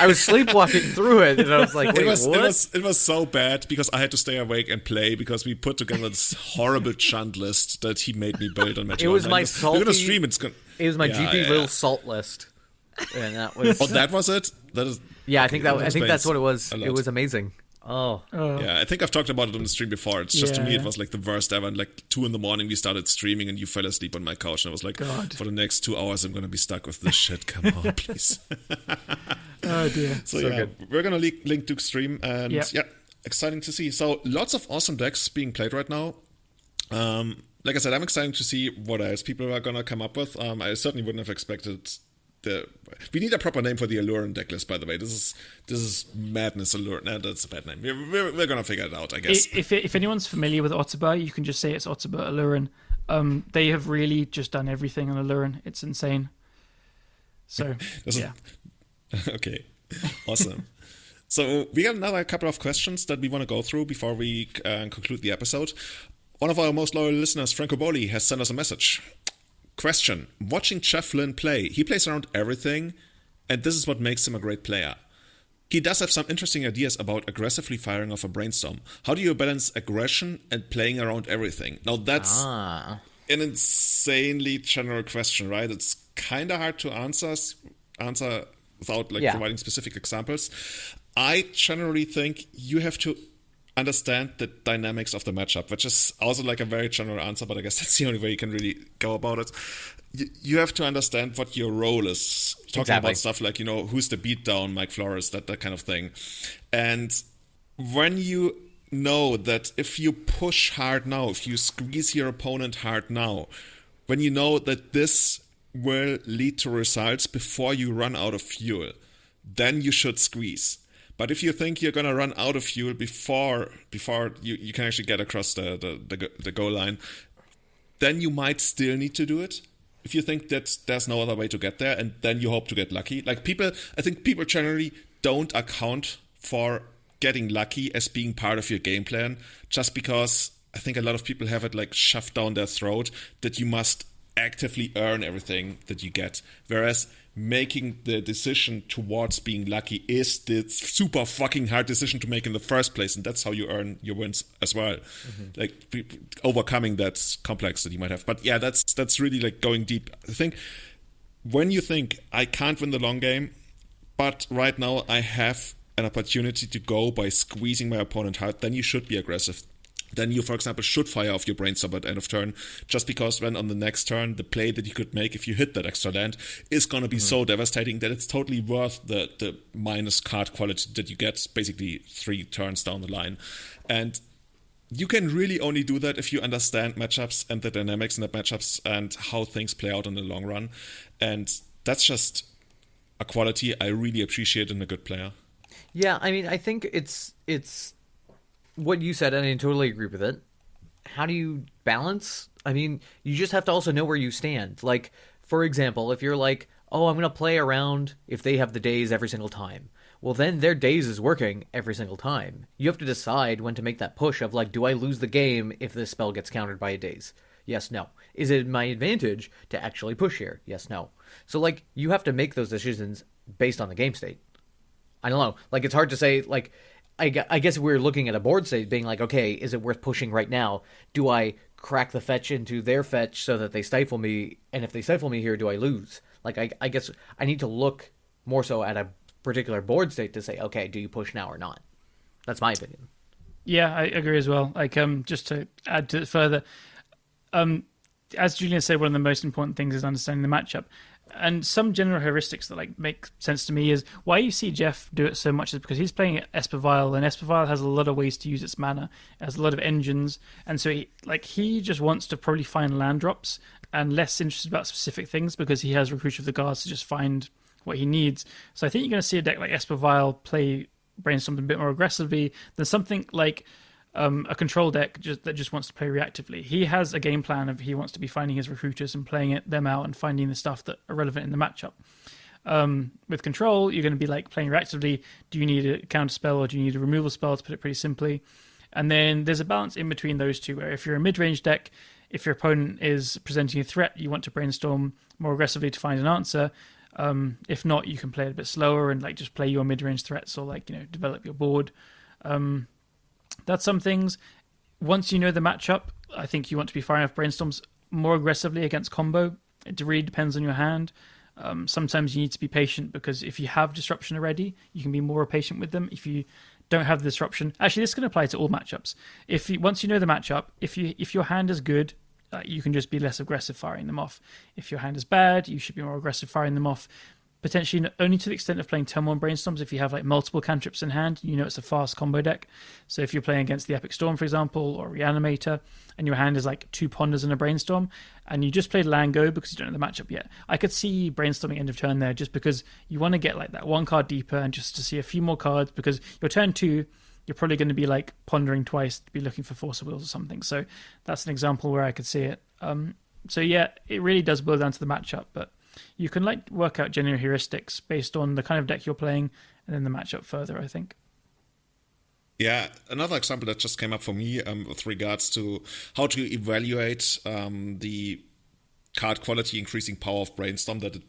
I was sleepwalking through it, and I was like, "Wait, what?" It was so bad because I had to stay awake and play because we put together this horrible chant list that he made me build on Magic. It was my salty. We're gonna stream. It was my GP Will salt list. And that was that was it. That is I think that's what it was. It was amazing. Yeah, I think I've talked about it on the stream before. It's just to me it was like the worst ever. And like 2 a.m. we started streaming and you fell asleep on my couch, and I was like, God. For the next 2 hours I'm gonna be stuck with this shit. Come on, please. Oh dear. So yeah, we're gonna link Duke's stream, and exciting to see. So lots of awesome decks being played right now. Like I said, I'm excited to see what else people are gonna come up with. I certainly wouldn't have expected. We need a proper name for the Alluran deck list, by the way. This is madness Alluran. No, that's a bad name. We're gonna figure it out, I guess. If anyone's familiar with Otterba, you can just say it's Otterba Alluran. They have really just done everything on Alluran. It's insane. So yeah. Okay, awesome. So we got another couple of questions that we want to go through before we conclude the episode. One of our most loyal listeners, Franco Boli, has sent us a message. Question. Watching Jeff Flynn play, he plays around everything, and this is what makes him a great player. He does have some interesting ideas about aggressively firing off a brainstorm. How do you balance aggression and playing around everything? Now that's an insanely general question, right? It's kind of hard to answer without providing specific examples. I generally think you have to understand the dynamics of the matchup, which is also like a very general answer, but I guess that's the only way you can really go about it. You have to understand what your role is. Talking about stuff like, who's the beatdown, Mike Flores, that kind of thing. And when you know that if you push hard now, if you squeeze your opponent hard now, when you know that this will lead to results before you run out of fuel, then you should squeeze. But if you think you're going to run out of fuel before you can actually get across the goal line, then you might still need to do it. If you think that there's no other way to get there, and then you hope to get lucky. I think people generally don't account for getting lucky as being part of your game plan, just because I think a lot of people have it shoved down their throat that you must actively earn everything that you get. Whereas making the decision towards being lucky is the super fucking hard decision to make in the first place, and that's how you earn your wins as well. Overcoming that complex that you might have. But yeah, that's really going deep. I think when you think I can't win the long game, but right now I have an opportunity to go by squeezing my opponent hard, then you should be aggressive. Then you, for example, should fire off your brainstorm at end of turn, just because when on the next turn, the play that you could make if you hit that extra land is going to be so devastating that it's totally worth the minus card quality that you get basically 3 turns down the line. And you can really only do that if you understand matchups and the dynamics in the matchups and how things play out in the long run. And that's just a quality I really appreciate in a good player. Yeah, I mean, I think it's what you said, and I totally agree with it. How do you balance? I mean, you just have to also know where you stand. Like, for example, if you're like, oh, I'm going to play around if they have the days every single time. Well, then their days is working every single time. You have to decide when to make that push of like, do I lose the game if this spell gets countered by a daze? Yes, no. Is it my advantage to actually push here? Yes, no. So, like, you have to make those decisions based on the game state. I don't know. Like, it's hard to say, like, I guess we're looking at a board state being like, okay, is it worth pushing right now? Do I crack the fetch into their fetch so that they stifle me? And if they stifle me here, do I lose? Like, I guess I need to look more so at a particular board state to say, okay, do you push now or not? That's my opinion. Yeah, I agree as well. Like, just to add to it further, as Julian said, one of the most important things is understanding the matchup. And some general heuristics that like make sense to me is why you see Jeff do it so much is because he's playing Espervile, and Espervile has a lot of ways to use its mana, it has a lot of engines, and so he just wants to probably find land drops and less interested about specific things because he has Recruiter of the Guards to just find what he needs. So I think you're going to see a deck like Espervile play Brainstorm a bit more aggressively than something like a control deck that just wants to play reactively. He has a game plan of he wants to be finding his recruiters and playing them out and finding the stuff that are relevant in the matchup. With control, you're going to be like playing reactively. Do you need a counter spell or do you need a removal spell, to put it pretty simply? And then there's a balance in between those two where if you're a mid-range deck, if your opponent is presenting a threat, you want to brainstorm more aggressively to find an answer. If not, you can play it a bit slower and like just play your mid-range threats or like, develop your board. That's some things. Once you know the matchup, I think you want to be firing off brainstorms more aggressively against combo. It really depends on your hand. Sometimes you need to be patient because if you have disruption already, you can be more patient with them. If you don't have the disruption, actually, this can apply to all matchups. Once you know the matchup, if your hand is good, you can just be less aggressive firing them off. If your hand is bad, you should be more aggressive firing them off. Potentially only to the extent of playing Turn 1 Brainstorms if you have like multiple cantrips in hand, it's a fast combo deck. So if you're playing against the Epic Storm, for example, or Reanimator, and your hand is like 2 Ponders and a Brainstorm, and you just played Lango because you don't know the matchup yet, I could see Brainstorming end of turn there just because you want to get like that one card deeper and just to see a few more cards because your turn 2, you're probably going to be like pondering twice to be looking for Force of Wills or something. So that's an example where I could see it. So yeah, it really does boil down to the matchup, but you can like work out general heuristics based on the kind of deck you're playing and then the matchup further, I think. Yeah, another example that just came up for me with regards to how to evaluate the card quality increasing power of Brainstorm that it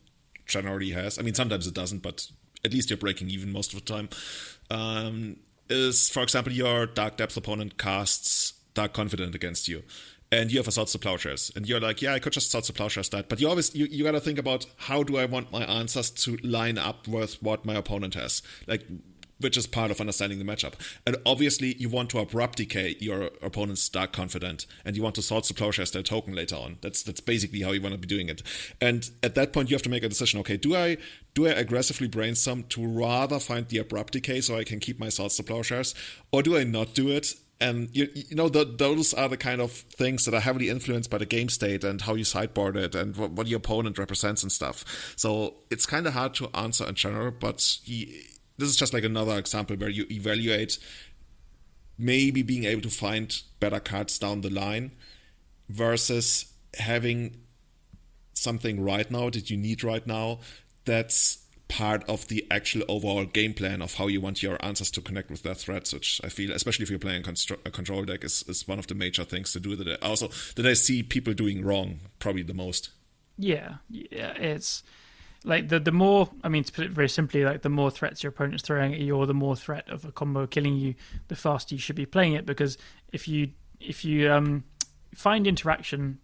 generally has. I mean, sometimes it doesn't, but at least you're breaking even most of the time. Is, for example, your Dark Depth opponent casts Dark Confident against you. And you have a Swords to Plowshares. And you're like, yeah, I could just Swords to Plowshares that. But you got to think about how do I want my answers to line up with what my opponent has. Like, which is part of understanding the matchup. And obviously, you want to Abrupt Decay your opponent's Dark Confident. And you want to Swords to Plowshares their token later on. That's basically how you want to be doing it. And at that point, you have to make a decision. Okay, do I aggressively brainstorm to rather find the Abrupt Decay so I can keep my Swords to Plowshares? Or do I not do it? And those are the kind of things that are heavily influenced by the game state and how you sideboard it and what your opponent represents and stuff. So it's kind of hard to answer in general, but this is just like another example where you evaluate maybe being able to find better cards down the line versus having something right now that you need right now that's part of the actual overall game plan of how you want your answers to connect with their threats, which I feel, especially if you're playing a control deck, is one of the major things to do that I see people doing wrong probably the most. Yeah, it's like the more, I mean, to put it very simply, like the more threats your opponent's throwing at you or the more threat of a combo killing you, the faster you should be playing it, because if you find interaction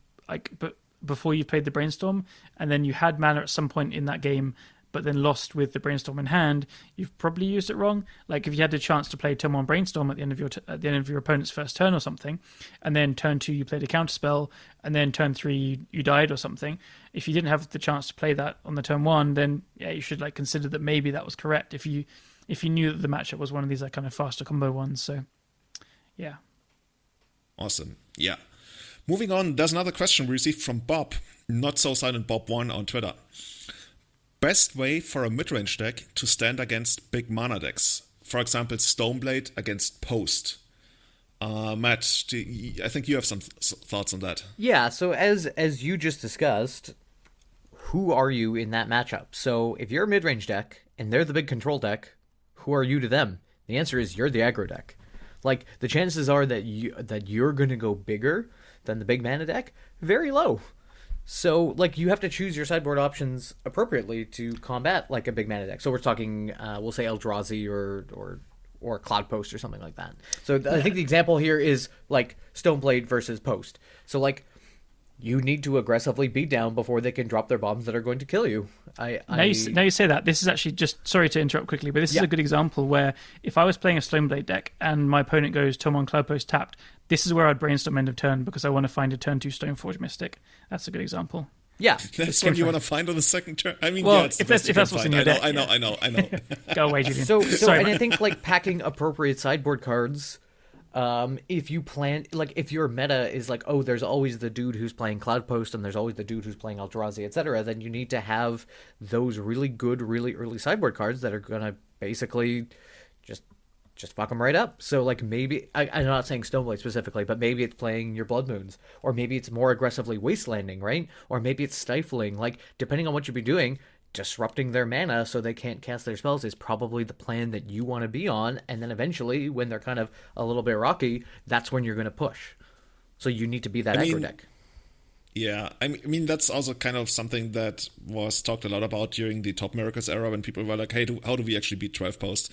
but before you've played the Brainstorm and then you had mana at some point in that game but then lost with the Brainstorm in hand, you've probably used it wrong. Like if you had a chance to play turn 1 Brainstorm at the end of your opponent's first turn or something, and then turn 2 you played a counterspell, and then turn 3 you died or something. If you didn't have the chance to play that on the turn 1, then yeah, you should like consider that maybe that was correct. If you knew that the matchup was one of these like kind of faster combo ones. So yeah, awesome. Yeah. Moving on, there's another question we received from Bob, not so silent Bob 1 on Twitter. Best way for a mid-range deck to stand against big mana decks. for example, Stoneblade against Post. Matt, I think you have some thoughts on that. Yeah, so as you just discussed, who are you in that matchup? So if you're a mid-range deck and they're the big control deck, who are you to them? The answer is you're the aggro deck. Like, the chances are that you're going to go bigger than the big mana deck, very low. So, like, you have to choose your sideboard options appropriately to combat, like, a big mana deck. So we're talking, we'll say Eldrazi or Cloud Post or something like that. So I think the example here is, like, Stoneblade versus Post. So, like, you need to aggressively beat down before they can drop their bombs that are going to kill you. Now you say that. This is actually just, sorry to interrupt quickly, but this is a good example where if I was playing a Stoneblade deck and my opponent goes Tomon Cloud Post tapped, this is where I'd brainstorm end of turn because I want to find a turn 2 Stoneforge Mystic. That's a good example. Yeah. That's what you want to find on the second turn. I mean, well, yeah, it's if that's what's in your deck. I know. Go away, Julian. So Sorry, and I think, like, packing appropriate sideboard cards, if you plan, like, if your meta is like, oh, there's always the dude who's playing Cloud Post and there's always the dude who's playing Eldrazi, etc., then you need to have those really good, really early sideboard cards that are going to basically just fuck them right up. So, like, maybe, I'm not saying Stoneblade specifically, but maybe it's playing your Blood Moons, or maybe it's more aggressively Wastelanding, right? Or maybe it's Stifling. Like, depending on what you'll be doing, disrupting their mana so they can't cast their spells is probably the plan that you want to be on, and then eventually, when they're kind of a little bit rocky, that's when you're going to push. So you need to be that aggro deck. Yeah, I mean that's also kind of something that was talked a lot about during the Top Miracles era when people were like, hey, how do we actually beat 12 Post?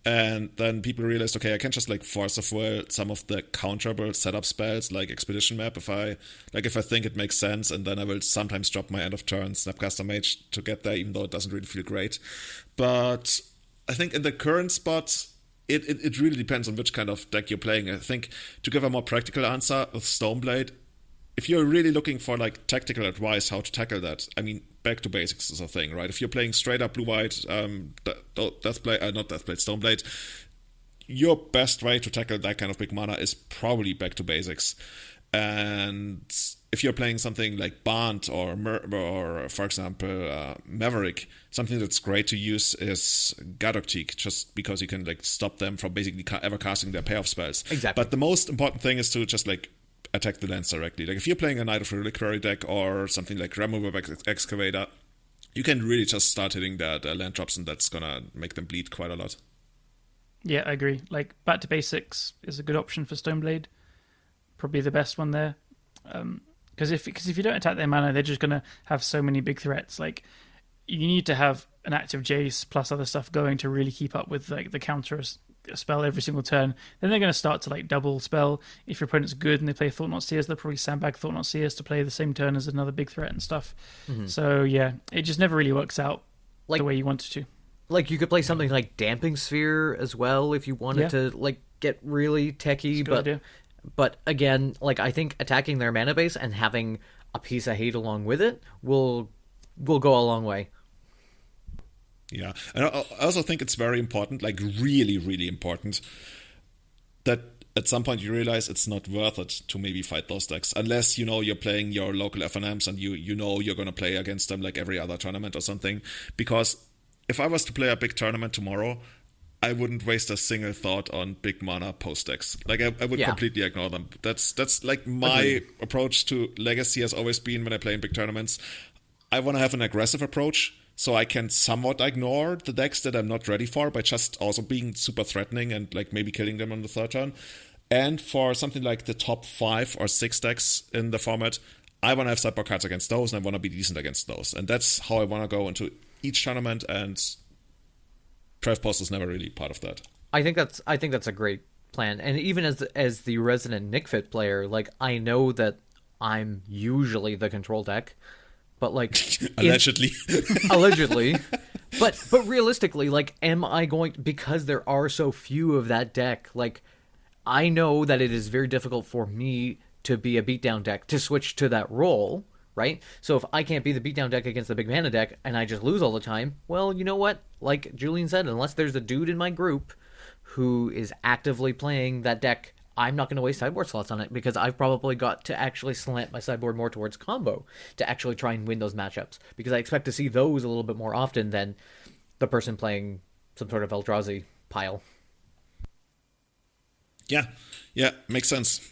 And then people realized, okay, I can just like force of will some of the counterable setup spells like Expedition Map if I think it makes sense, and then I will sometimes drop my end of turn Snapcaster Mage to get there, even though it doesn't really feel great. But I think in the current spot, it really depends on which kind of deck you're playing. I think to give a more practical answer with Stoneblade, if you're really looking for like tactical advice how to tackle that, I mean, back to basics is a thing, right? If you're playing straight up blue-white, Stoneblade, your best way to tackle that kind of big mana is probably back to basics. And if you're playing something like Bant or for example, Maverick, something that's great to use is Gadoktik, just because you can like stop them from basically ever casting their payoff spells. Exactly. But the most important thing is to just like attack the lands directly. Like if you're playing a Knight of the Reliquary deck or something like Remover Excavator, you can really just start hitting the land drops, and that's gonna make them bleed quite a lot. Yeah, I agree. Like, back to basics is a good option for Stoneblade. Probably the best one there. Because if you don't attack their mana, they're just gonna have so many big threats. Like, you need to have an active Jace plus other stuff going to really keep up with like the counter spell every single turn. Then they're going to start to like double spell. If your opponent's good and they play Thought-Knot Seers, they'll probably sandbag Thought-Knot Seers to play the same turn as another big threat and stuff. Mm-hmm. So yeah, it just never really works out like the way you want it to. Like, you could play something like Damping Sphere as well if you wanted to like get really techie, but again, like, I think attacking their mana base and having a piece of hate along with it will go a long way. Yeah, and I also think it's very important, like really, really important, that at some point you realize it's not worth it to maybe fight those decks, unless you know you're playing your local FNMs and you know you're going to play against them like every other tournament or something. Because if I was to play a big tournament tomorrow, I wouldn't waste a single thought on big mana post decks. Like I would completely ignore them. That's like my approach to Legacy has always been when I play in big tournaments. I want to have an aggressive approach, so I can somewhat ignore the decks that I'm not ready for by just also being super threatening and like maybe killing them on the third turn. And for something like the top 5 or 6 decks in the format, I want to have sideboard cards against those, and I want to be decent against those. And that's how I want to go into each tournament, and 12 Post is never really part of that. I think that's a great plan. And even as the resident Nickfit player, like, I know that I'm usually the control deck. But like allegedly, but realistically, like, am I going, because there are so few of that deck? Like, I know that it is very difficult for me to be a beatdown deck to switch to that role, right? So if I can't be the beatdown deck against the big mana deck and I just lose all the time, well, you know what? Like Julian said, unless there's a dude in my group who is actively playing that deck, I'm not going to waste sideboard slots on it, because I've probably got to actually slant my sideboard more towards combo to actually try and win those matchups, because I expect to see those a little bit more often than the person playing some sort of Eldrazi pile. Yeah, makes sense.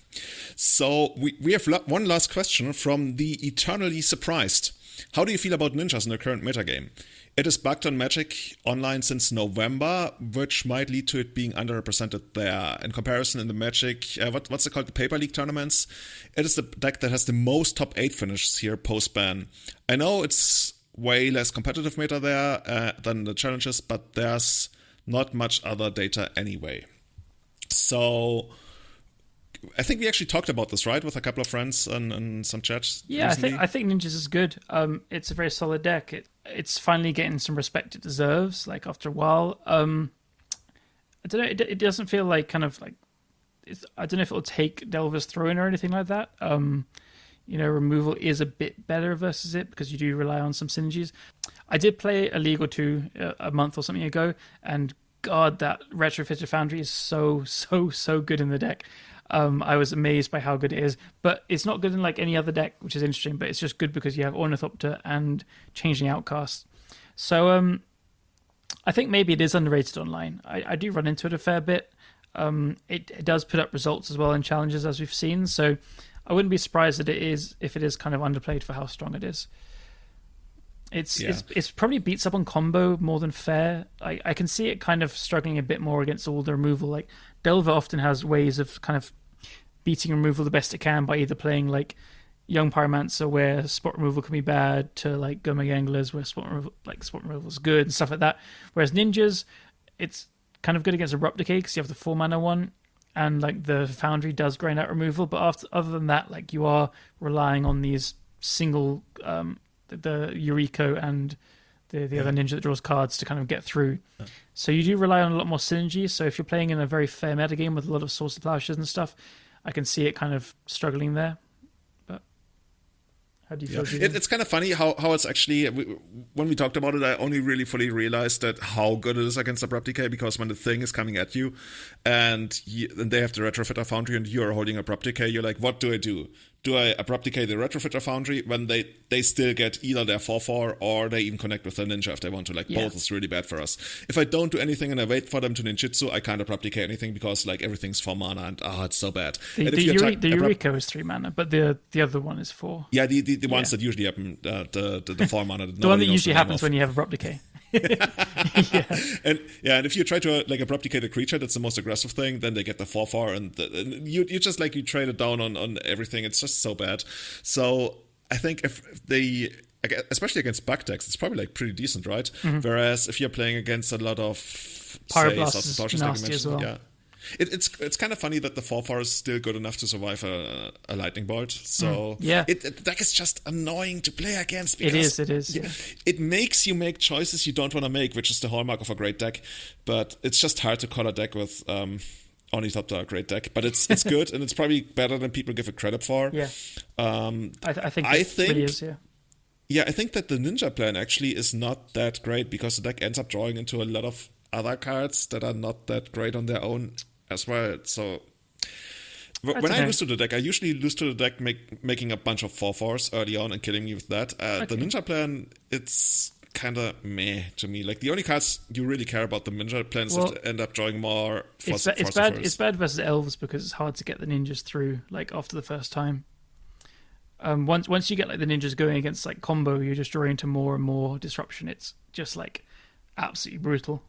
So we have one last question from the Eternally Surprised. How do you feel about ninjas in the current metagame? It is bugged on Magic Online since November, which might lead to it being underrepresented there. In comparison, in the Magic, what's it called, the Paper League tournaments, it is the deck that has the most top 8 finishes here post-ban. I know it's way less competitive meta there than the challenges, but there's not much other data anyway. So I think we actually talked about this, right, with a couple of friends and some chats. Yeah, recently. I think Ninjas is good. It's a very solid deck. It's finally getting some respect it deserves. Like after a while, I don't know. It doesn't feel like kind of like. I don't know if it'll take Delver's Throne or anything like that. Removal is a bit better versus it because you do rely on some synergies. I did play a League or two a month or something ago, and God, that Retrofitted Foundry is so good in the deck. I was amazed by how good it is, but it's not good in like any other deck, which is interesting, but it's just good because you have Ornithopter and Changeling Outcast. So I think maybe it is underrated online. I do run into it a fair bit. It does put up results as well in challenges, as we've seen, so I wouldn't be surprised that if it is kind of underplayed for how strong it is. It's probably beats up on combo more than fair. I can see it kind of struggling a bit more against all the removal. Like Delver often has ways of kind of beating removal the best it can by either playing like Young Pyromancer where spot removal can be bad to like Gomag Anglers where spot removal is good and stuff like that. Whereas Ninjas, it's kind of good against Abrupt Decay because you have the 4-mana one and like the Foundry does grind out removal. But other than that, like you are relying on these single the Eureka and the other ninja that draws cards to kind of get through. So you do rely on a lot more synergy. So if you're playing in a very fair metagame with a lot of Source of Plowshares and stuff, I can see it kind of struggling there. But how do you feel? It's kind of funny how it's actually, when we talked about it, I only really fully realized that how good it is against Abrupt Decay, because when the thing is coming at you and they have the Retrofitter Foundry and you're holding Abrupt Decay, you're like, what do I do? Do I Abrupt Decay the Retrofitter Foundry when they still get either their 4/4 or they even connect with their ninja if they want to? Like, both is really bad for us. If I don't do anything and I wait for them to ninjutsu, I can't Abrupt Decay anything because like everything's 4 mana and it's so bad. The Eureka is 3 mana, but the other one is 4. Yeah, the ones that usually happen, the 4 mana. The one that usually happens when you have Abrupt Decay. And if you try to like Abrupt Decay the creature, that's the most aggressive thing, then they get the 4/4 and you just like you trade it down on everything. It's just so bad. So I think if they, especially against bug decks, it's probably like pretty decent, right? Mm-hmm. Whereas if you're playing against a lot of Pyroblast is nasty as well. Yeah. It's kind of funny that the 4/4 is still good enough to survive a lightning bolt. So the deck is just annoying to play against. Because it is. Yeah. It makes you make choices you don't want to make, which is the hallmark of a great deck. But it's just hard to call a deck with Ornithopter a great deck. But it's good, and it's probably better than people give it credit for. Yeah. I think it really is, yeah. Yeah, I think that the Ninja plan actually is not that great because the deck ends up drawing into a lot of other cards that are not that great on their own as well. So when I lose to the deck, I usually lose to the deck making a bunch of 4/4s early on and killing me with that. The Ninja plan, it's kind of meh to me. Like the only cards you really care about the Ninja plans end up drawing more. It's bad versus elves because it's hard to get the ninjas through like after the first time. Once you get like the ninjas going against like combo, you're just drawing into more and more disruption. It's just like absolutely brutal.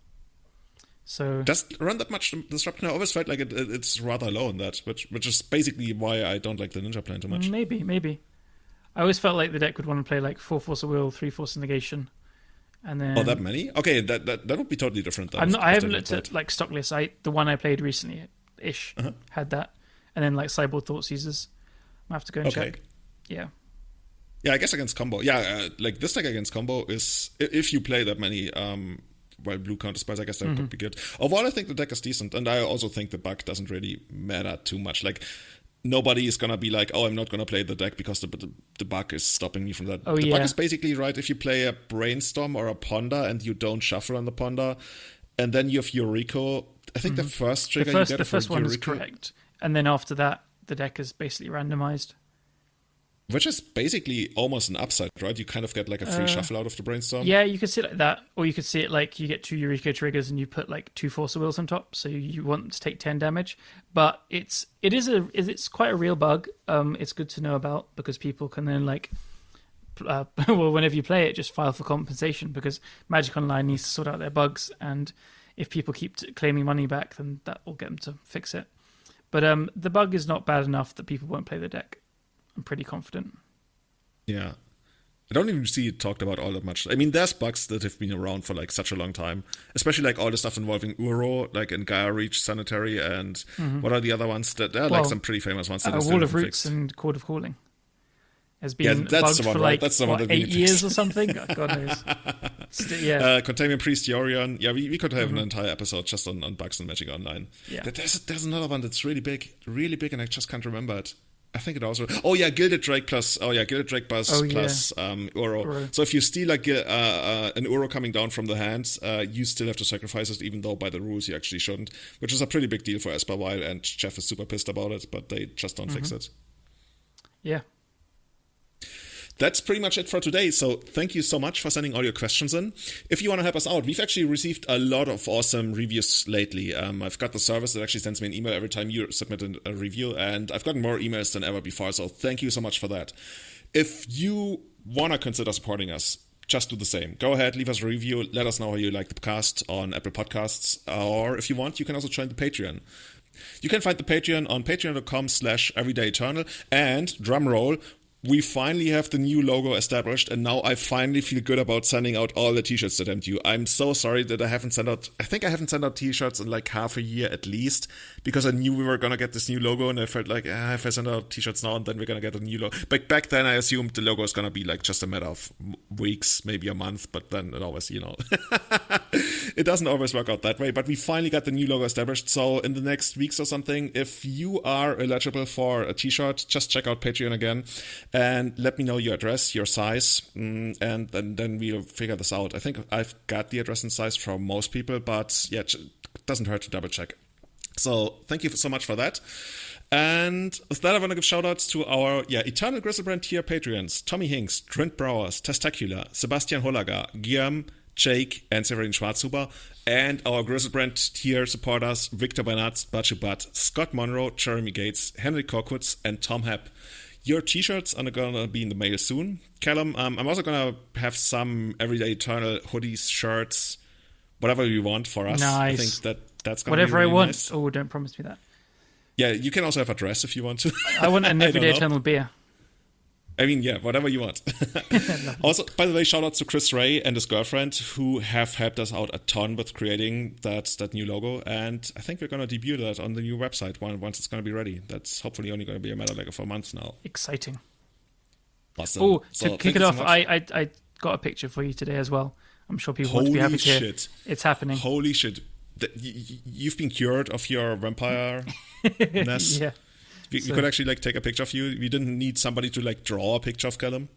So does it run that much disruption? I always felt like it's rather low on that, which is basically why I don't like the ninja plan too much. Maybe. I always felt like the deck would want to play like 4 Force of Will, 3 Force of Negation, and then that many? Okay, that would be totally different. I haven't looked at like stock lists. The one I played recently ish had that, and then like Cyborg Thought Users. I have to go and check. Yeah. Yeah, I guess against combo. Yeah, like this deck against combo is if you play that many. While blue counter spells, I guess that could be good. Overall, I think the deck is decent, and I also think the bug doesn't really matter too much. Like, nobody is gonna be like, "Oh, I'm not gonna play the deck because the bug is stopping me from that." The bug is basically right if you play a Brainstorm or a Ponder and you don't shuffle on the Ponder, and then you have Eureka. I think the first trigger the first one is correct, and then after that, the deck is basically randomized. Which is basically almost an upside, right? You kind of get like a free shuffle out of the brainstorm. Yeah, you could see it like that, or you could see it like you get 2 Eureka triggers and you put like 2 Forcer wheels on top, so you want to take 10 damage. But it's quite a real bug. It's good to know about because people can then like, well, whenever you play it, just file for compensation because Magic Online needs to sort out their bugs, and if people keep claiming money back, then that will get them to fix it. But the bug is not bad enough that people won't play the deck. I'm pretty confident. Yeah. I don't even see it talked about all that much. I mean, there's bugs that have been around for like such a long time, especially like all the stuff involving Uro, like in Gaia Reach, Sanitary, and what are the other ones? There are like some pretty famous ones that are still Wall of Roots fixed. and Court of Calling has been that's bugged the one, for right? like That's the one that 8 years or something. God knows. Containment Priest Yorion. Yeah, we could have an entire episode just on bugs and Magic Online. Yeah. There's another one that's really big, and I just can't remember it. I think it also. Oh yeah, Gilded Drake plus. Oh yeah, Gilded Drake plus Uro. So if you steal like an Uro coming down from the hand, you still have to sacrifice it, even though by the rules you actually shouldn't. Which is a pretty big deal for Esper Wild, and Jeff is super pissed about it, but they just don't fix it. Yeah. That's pretty much it for today. So thank you so much for sending all your questions in. If you want to help us out, we've actually received a lot of awesome reviews lately. I've got the service that actually sends me an email every time you submit a review, and I've gotten more emails than ever before. So thank you so much for that. If you want to consider supporting us, just do the same. Go ahead, leave us a review. Let us know how you like the cast on Apple Podcasts. Or if you want, you can also join the Patreon. You can find the Patreon on patreon.com/everydayeternal. And drumroll, we finally have the new logo established, and now I finally feel good about sending out all the t-shirts that I'm due. I'm so sorry that I haven't sent out t-shirts in like half a year at least, because I knew we were going to get this new logo, and I felt like, if I send out t-shirts now, and then we're going to get a new logo. But back then I assumed the logo is going to be like just a matter of weeks, maybe a month, but then it always, it doesn't always work out that way. But we finally got the new logo established, so in the next weeks or something, if you are eligible for a t-shirt, just check out Patreon again. And let me know your address, your size, and then we'll figure this out. I think I've got the address and size from most people, but yeah, it doesn't hurt to double check. So thank you so much for that. And with that, I want to give shout-outs to our Eternal Grizzlebrand tier Patreons: Tommy Hinks, Trent Browers, Testacular, Sebastian Holager, Guillaume, Jake, and Severin Schwarzhuber, and our Grizzlebrand tier supporters: Victor Bernatz, Bachubat, Scott Monroe, Jeremy Gates, Henry Korkutz, and Tom Hepp. Your t-shirts are going to be in the mail soon. Callum, I'm also going to have some Everyday Eternal hoodies, shirts, whatever you want for us. Nice. I think that's going to be whatever really I want. Nice. Oh, don't promise me that. Yeah, you can also have a dress if you want to. I want an Everyday Eternal beer. I mean, yeah, whatever you want. Also, by the way, shout out to Chris Ray and his girlfriend, who have helped us out a ton with creating that new logo. And I think we're going to debut that on the new website once it's going to be ready. That's hopefully only going to be a matter like for months now. Exciting. Awesome. Oh, so to kick it off, I got a picture for you today as well. I'm sure people want to be happy to hear. It's happening. Holy shit. You've been cured of your vampire-ness. Yeah. We could actually take a picture of you. We didn't need somebody to draw a picture of Callum.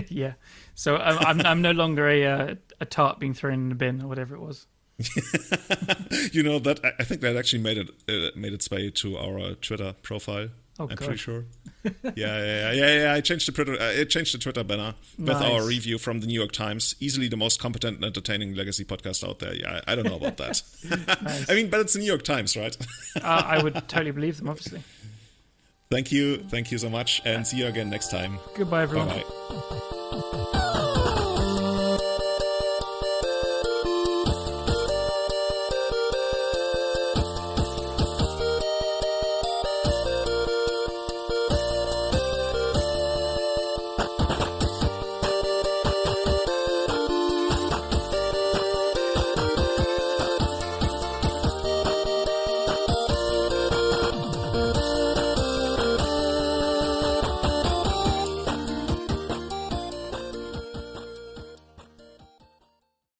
Yeah. So I'm no longer a tart being thrown in a bin or whatever it was. That I think that actually made its way to our Twitter profile. Oh, I'm God. pretty sure. Yeah. I changed the Twitter banner with our review from the New York Times. Easily the most competent and entertaining legacy podcast out there. Yeah, I don't know about that. Nice. I mean, but it's the New York Times, right? I would totally believe them, obviously. Thank you so much, and see you again next time. Goodbye, everyone. Bye.